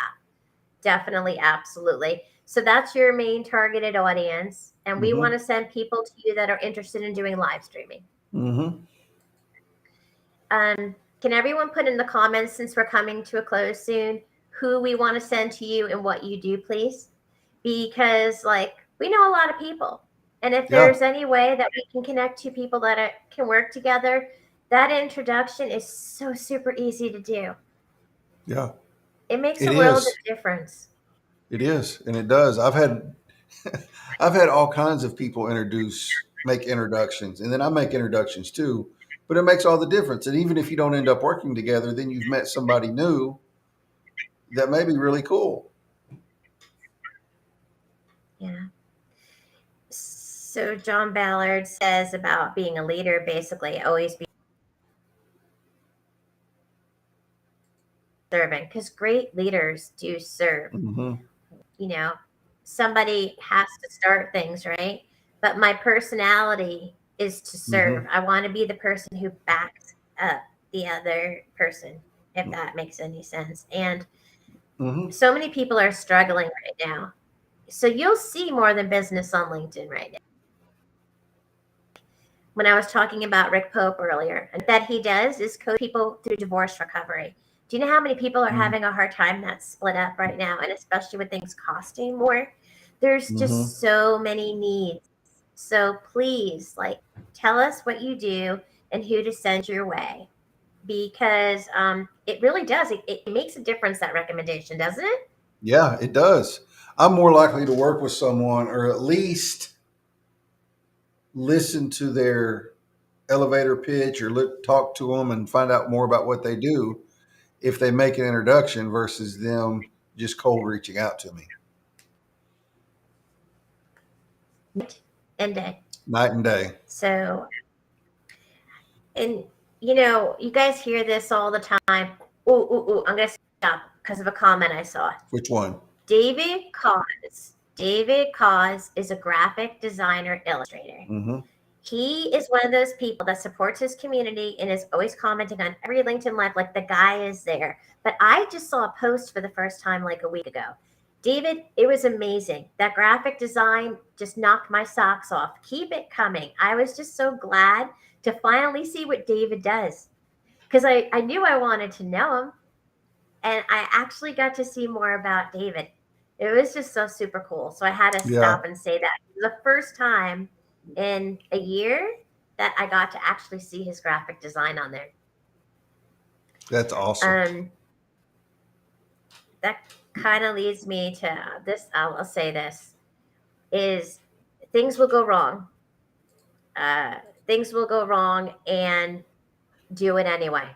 definitely, absolutely. So, that's your main targeted audience. And we want Mm-hmm. to send people to you that are interested in doing live streaming. Mm-hmm. Can everyone put in the comments, since we're coming to a close soon, who we want to send to you and what you do, please, because like we know a lot of people, and if Yeah. there's any way that we can connect two people that can work together, that introduction is so super easy to do. Yeah. It makes It a world of is. difference. It is, and it does. I've had I've had all kinds of people make introductions, and then I make introductions too. But it makes all the difference. And even if you don't end up working together, then you've met somebody new that may be really cool. Yeah. So John Ballard says about being a leader, basically always be serving, because great leaders do serve. Mm-hmm. You know, somebody has to start things, right? But my personality is to serve. Mm-hmm. I want to be the person who backs up the other person, if that makes any sense. And Mm-hmm. so many people are struggling right now. So you'll see more than business on LinkedIn right now. When I was talking about Rick Pope earlier, and that he does is coach people through divorce recovery. Do you know how many people are having a hard time that's split up right now? And especially with things costing more, there's Mm-hmm. just so many needs. So please, like, tell us what you do and who to send your way, because it really does. It makes a difference, that recommendation, doesn't it? Yeah, it does. I'm more likely to work with someone, or at least listen to their elevator pitch, or talk to them and find out more about what they do if they make an introduction versus them just cold reaching out to me. And day. Night and day. So, and you guys hear this all the time. Ooh, I'm gonna stop because of a comment I saw. Which one? David Cause. David Cause is a graphic designer illustrator. Mm-hmm. He is one of those people that supports his community and is always commenting on every LinkedIn live, like the guy is there. But I just saw a post for the first time like a week ago. David, it was amazing. That graphic design just knocked my socks off. Keep it coming. I was just so glad to finally see what David does, because I knew I wanted to know him, and I actually got to see more about David. It was just so super cool. So I had to Yeah, stop and say that. The first time in a year that I got to actually see his graphic design on there. that's awesome. Um, that kind of leads me to this. I'll say this is things will go wrong. Uh, Things will go wrong, and do it anyway.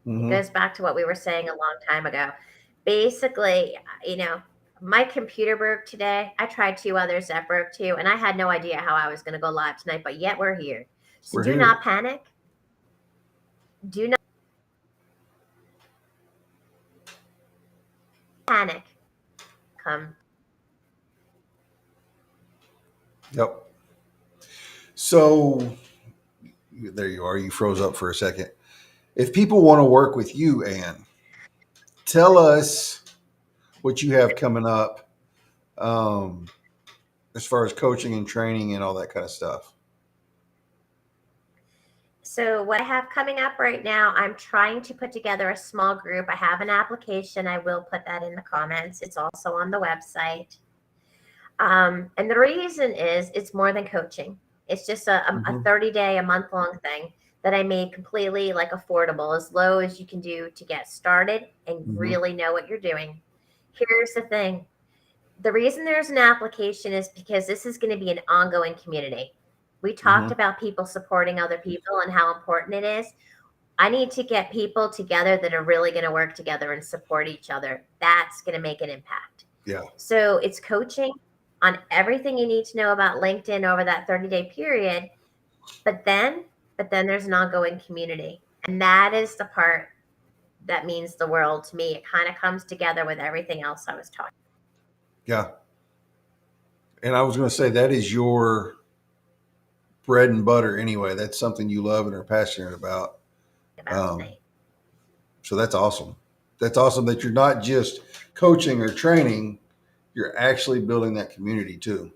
It Mm-hmm. goes back to what we were saying a long time ago. Basically, my computer broke today. I tried two others that broke too, and I had no idea how I was going to go live tonight, but yet we're here. So We're do here. not panic. Do not panic. Come. Yep. So there you are. You froze up for a second. If people want to work with you, Ann, tell us what you have coming up, um, as far as coaching and training and all that kind of stuff. So what I have coming up right now, I'm trying to put together a small group. I have an application. I will put that in the comments. It's also on the website. And the reason is it's more than coaching. It's just a Mm-hmm. 30-day, a month-long thing that I made completely like affordable, as low as you can do to get started and Mm-hmm. really know what you're doing. Here's the thing. The reason there's an application is because this is going to be an ongoing community. We talked Mm-hmm. about people supporting other people and how important it is. I need to get people together that are really going to work together and support each other. That's going to make an impact. Yeah. So it's coaching on everything you need to know about LinkedIn over that 30-day period. But then there's an ongoing community. And that is the part that means the world to me. It kind of comes together with everything else I was talking Yeah. And I was going to say that is your bread and butter anyway. That's something you love and are passionate about. about Um, tonight. so that's awesome. That's awesome that you're not just coaching or training, you're actually building that community too.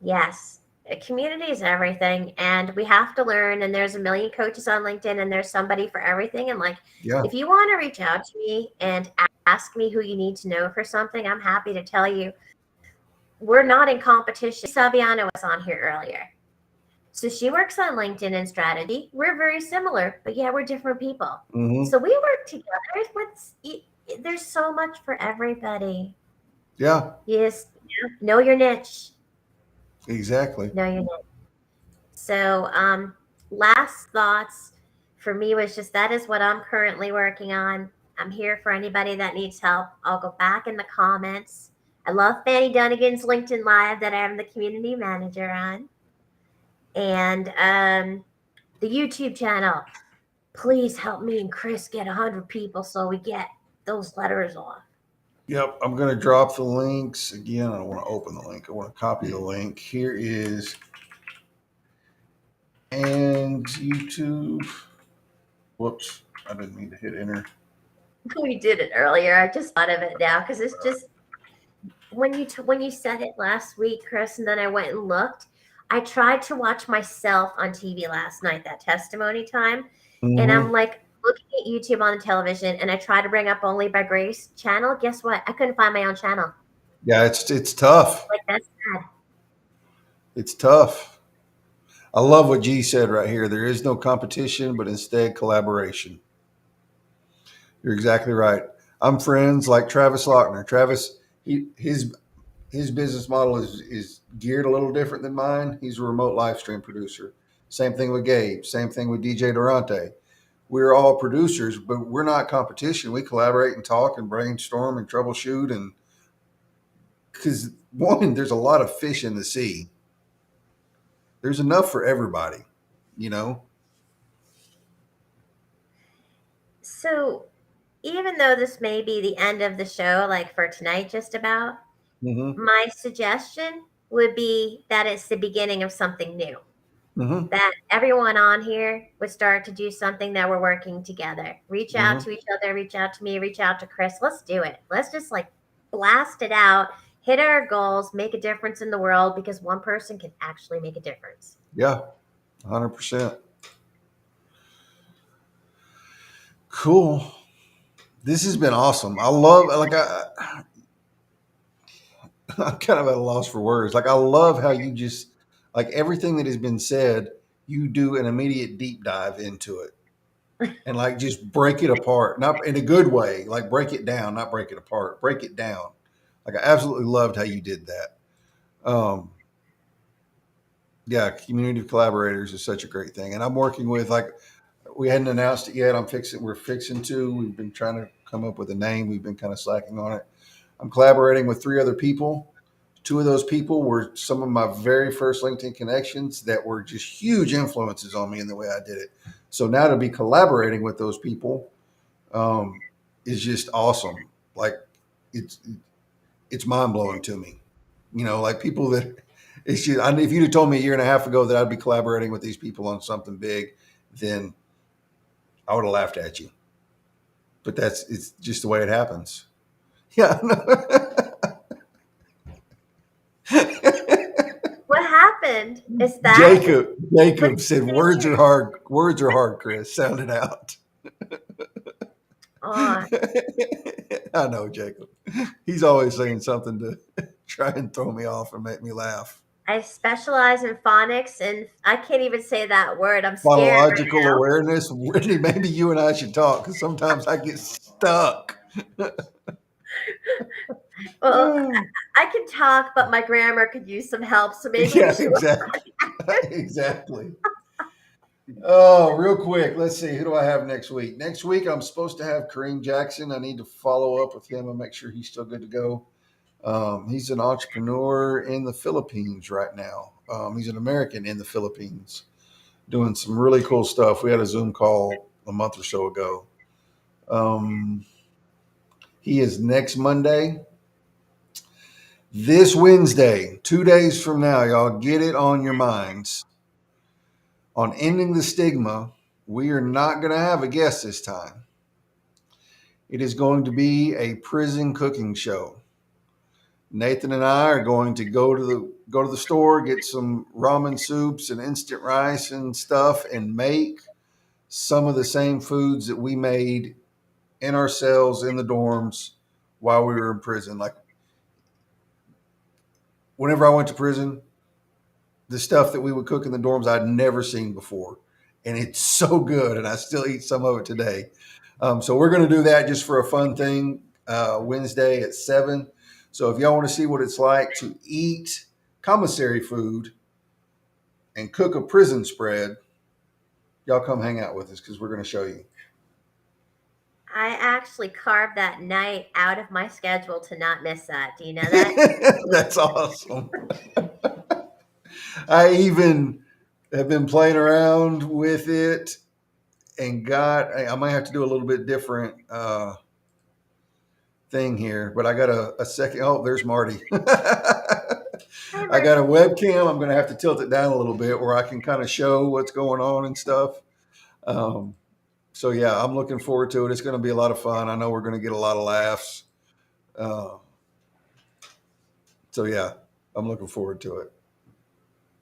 Yes. community is everything, and we have to learn. And there's a million coaches on LinkedIn, and there's somebody for everything. And like, Yeah. if you want to reach out to me and ask me who you need to know for something, I'm happy to tell you. We're not in competition. Sabiano was on here earlier. So she works on LinkedIn and strategy. We're very similar, but yeah, we're different people. Mm-hmm. So we work together. There's so much for everybody. Yeah. Yes, know your niche. Exactly. Know your niche. So, last thoughts for me was just that is what I'm currently working on. I'm here for anybody that needs help. I'll go back in the comments. I love Fanny Dunnigan's LinkedIn Live that I am the community manager on. And the YouTube channel. Please help me and Chris get 100 people so we get those letters off. Yep. I'm going to drop the links again. I don't want to open the link. I want to copy the link. Here is and YouTube. Whoops. I didn't mean to hit enter. We did it earlier. I just thought of it now because it's just when you said it last week, Chris, and then I went and looked. I tried to watch myself on TV last night, that testimony time, and Mm-hmm. I'm like looking at YouTube on the television, and I try to bring up Only by Grace channel. Guess what? I couldn't find my own channel. Yeah, it's tough. Like that's sad. It's tough. I love what G said right here. There is no competition, but instead collaboration. You're exactly right. I'm friends like Travis Lochner. Travis, his business model is geared a little different than mine. He's a remote live stream producer. Same thing with Gabe. Same thing with DJ Durante. We're all producers, but we're not competition. We collaborate and talk and brainstorm and troubleshoot. And because one, there's a lot of fish in the sea. There's enough for everybody, you know. So even though this may be the end of the show, like for tonight, just about, Mm-hmm. my suggestion would be that it's the beginning of something new. Mm-hmm. That everyone on here would start to do something that we're working together. Reach out Mm-hmm. to each other, reach out to me, reach out to Chris. Let's do it. Let's just like blast it out, hit our goals, make a difference in the world because one person can actually make a difference. Yeah, 100%. Cool. This has been awesome. I love I'm kind of at a loss for words. Like I love how you just like everything that has been said, you do an immediate deep dive into it and like just break it apart. Not in a good way, like break it down, not break it apart. Break it down. Like I absolutely loved how you did that. Um yeah, community of collaborators is such a great thing. And I'm working with like we hadn't announced it yet. We're fixing to. We've been trying to come up with a name. We've been kind of slacking on it. I'm collaborating with 3 other people. 2 of those people were some of my very first LinkedIn connections that were just huge influences on me in the way I did it. So now to be collaborating with those people is just awesome. Like it's it's mind blowing to me. You know, like people that it's just. If you'd have told me a year and a half ago that I'd be collaborating with these people on something big, then I would have laughed at you. But it's just the way it happens. Yeah. What happened is that with Jacob said words are hard. Words are hard, Chris. Sound it out. oh, I know, Jacob. He's always saying something to try and throw me off and make me laugh. I specialize in phonics and I can't even say that word. I'm scared right Phonological now. awareness. Whitney, maybe you and I should talk because sometimes I get stuck. Well, I can talk, but my grammar could use some help. So maybe we Yeah, should. exactly. Exactly. Oh, real quick. Let's see. Who do I have next week? Next week, I'm supposed to have Kareem Jackson. I need to follow up with him and make sure he's still good to go. He's an entrepreneur in the Philippines right now. He's an American in the Philippines doing some really cool stuff. We had a Zoom call a month or so ago. Um, he is next Monday. This Wednesday, 2 days from now, y'all get it on your minds. On Ending the Stigma, we are not going to have a guest this time. It is going to be a prison cooking show. Nathan and I are going to go to the store, get some ramen soups and instant rice and stuff, and make some of the same foods that we made in our cells in the dorms while we were in prison. Like whenever I went to prison, the stuff that we would cook in the dorms I'd never seen before, and it's so good, and I still eat some of it today. So we're going to do that just for a fun thing Wednesday at 7. So if y'all want to see what it's like to eat commissary food and cook a prison spread, y'all come hang out with us because we're going to show you. I actually carved that night out of my schedule to not miss that. Do you know that? That's awesome. I even have been playing around with it and I might have to do a little bit different thing here, but I got a second. Oh, there's Marty. Hi, I got a Marty. webcam. I'm going to have to tilt it down a little bit where I can kind of show what's going on and stuff. Um, so yeah, I'm looking forward to it. It's going to be a lot of fun. I know we're going to get a lot of laughs. Uh, so yeah, I'm looking forward to it.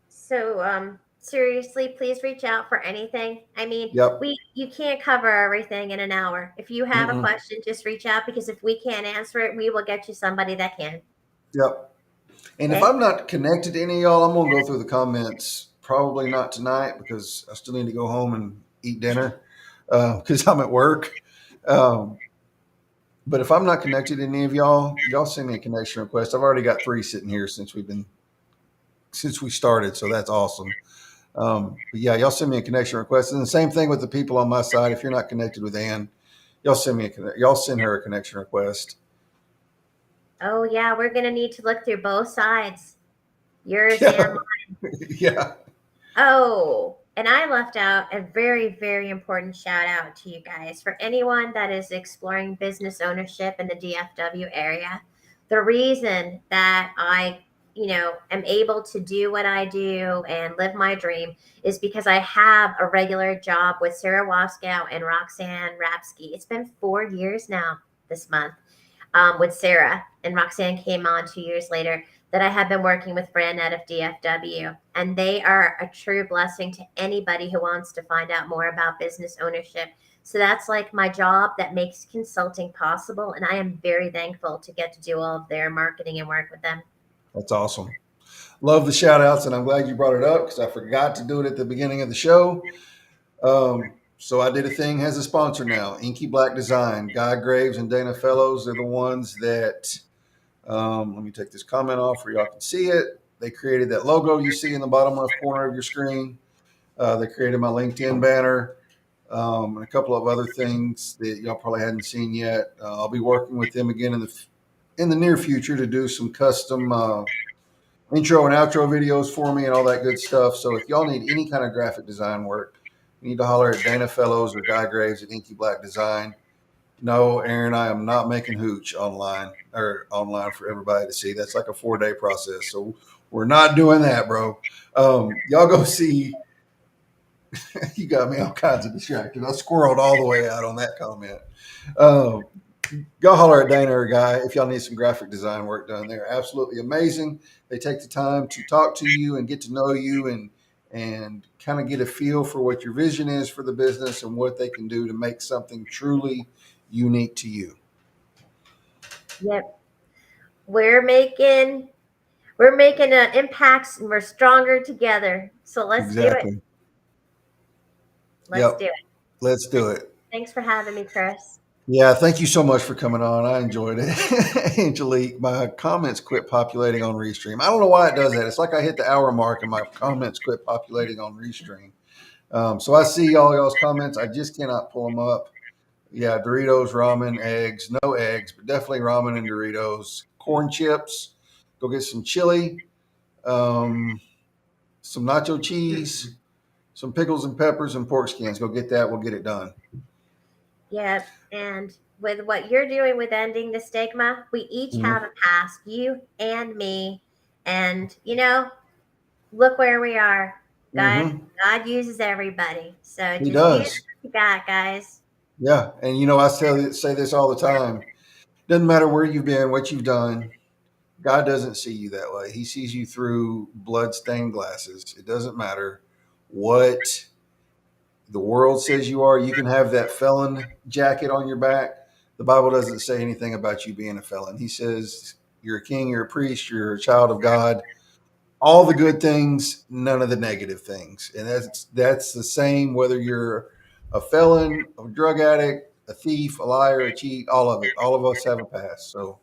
So, seriously, please reach out for anything. I mean, Yep. you can't cover everything in an hour. If you have a Mm-mm. question, just reach out because if we can't answer it, we will get you somebody that can. Yep. And if Okay? I'm not connected to any of y'all, I'm going to go through the comments. Probably not tonight because I still need to go home and eat dinner because I'm at work. Um, but if I'm not connected to any of y'all send me a connection request. I've already got 3 sitting here since we started, so that's awesome. But yeah, y'all send me a connection request, and the same thing with the people on my side. If you're not connected with Ann, y'all send her a connection request. Oh, yeah, we're going to need to look through both sides, yours and Yeah, yeah, Oh, and I left out a very, very important shout out to you guys for anyone that is exploring business ownership in the DFW area. The reason that am able to do what I do and live my dream is because I have a regular job with Sarah Waskow and Roxanne Rapsky. It's been 4 years now this month with Sarah, and Roxanne came on 2 years later, that I have been working with Fran out of DFW. And they are a true blessing to anybody who wants to find out more about business ownership. So that's like my job that makes consulting possible. And I am very thankful to get to do all of their marketing and work with them. that's awesome. Love the shout outs, and I'm glad you brought it up because I forgot to do it at the beginning of the show. So I Did a Thing has a sponsor now, Inky Black Design. Guy Graves and Dana Fellows are the ones that, let me take this comment off where y'all can see it. They created that logo you see in the bottom left corner of your screen. They created my LinkedIn banner and a couple of other things that y'all probably hadn't seen yet. I'll be working with them again in the near future to do some custom intro and outro videos for me and all that good stuff. So if y'all need any kind of graphic design work, you need to holler at Dana Fellows or Guy Graves at Inky Black Design. No, Aaron, I am not making hooch online for everybody to see. That's like a 4-day process. So we're not doing that, bro. Y'all go see. You got me all kinds of distracted. I squirreled all the way out on that comment. Um, Go holler at Dana or Guy if y'all need some graphic design work done. They're absolutely amazing. They take the time to talk to you and get to know you and kind of get a feel for what your vision is for the business and what they can do to make something truly unique to you. Yep. We're making we're making impacts and we're stronger together. So let's do it. Exactly. Let's do Yep. it. Let's do it. Thanks for having me, Chris. Yeah, thank you so much for coming on. I enjoyed it. Angelique, my comments quit populating on Restream. I don't know why it does that. It's like I hit the hour mark and my comments quit populating on Restream. So I see all y'all's comments. I just cannot pull them up. Yeah, Doritos, ramen, eggs. No eggs, but definitely ramen and Doritos. Corn chips. Go get some chili, um, some nacho cheese, some pickles and peppers and pork skins. Go get that. We'll get it done. Yep. And with what you're doing with ending the stigma, we each have Mm-hmm. a past, you and me. And, look where we are. God, Mm-hmm. God uses everybody. So He just use does. what you got, guys. Yeah. And, I say this all the time. Doesn't matter where you've been, what you've done. God doesn't see you that way. He sees you through blood-stained glasses. It doesn't matter what the world says you are. You can have that felon jacket on your back. The Bible doesn't say anything about you being a felon. He says you're a king, you're a priest, you're a child of God. All the good things, none of the negative things. And that's the same whether you're a felon, a drug addict, a thief, a liar, a cheat, all of it. All of us have a past. So,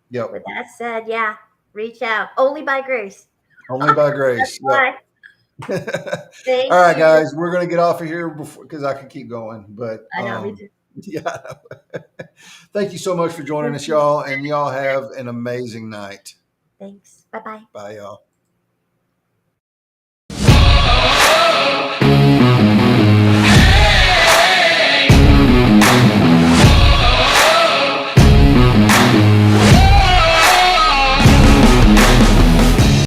yep. With that said, yeah, reach out. Only by grace. Only by That's grace. why. Yep. All Thank right, you. guys, we're gonna get off of here before because I could keep going, but I know, me too. yeah. Thank you so much for joining Thank us, you. y'all, and y'all have an amazing night. Thanks. Bye bye. Bye, y'all.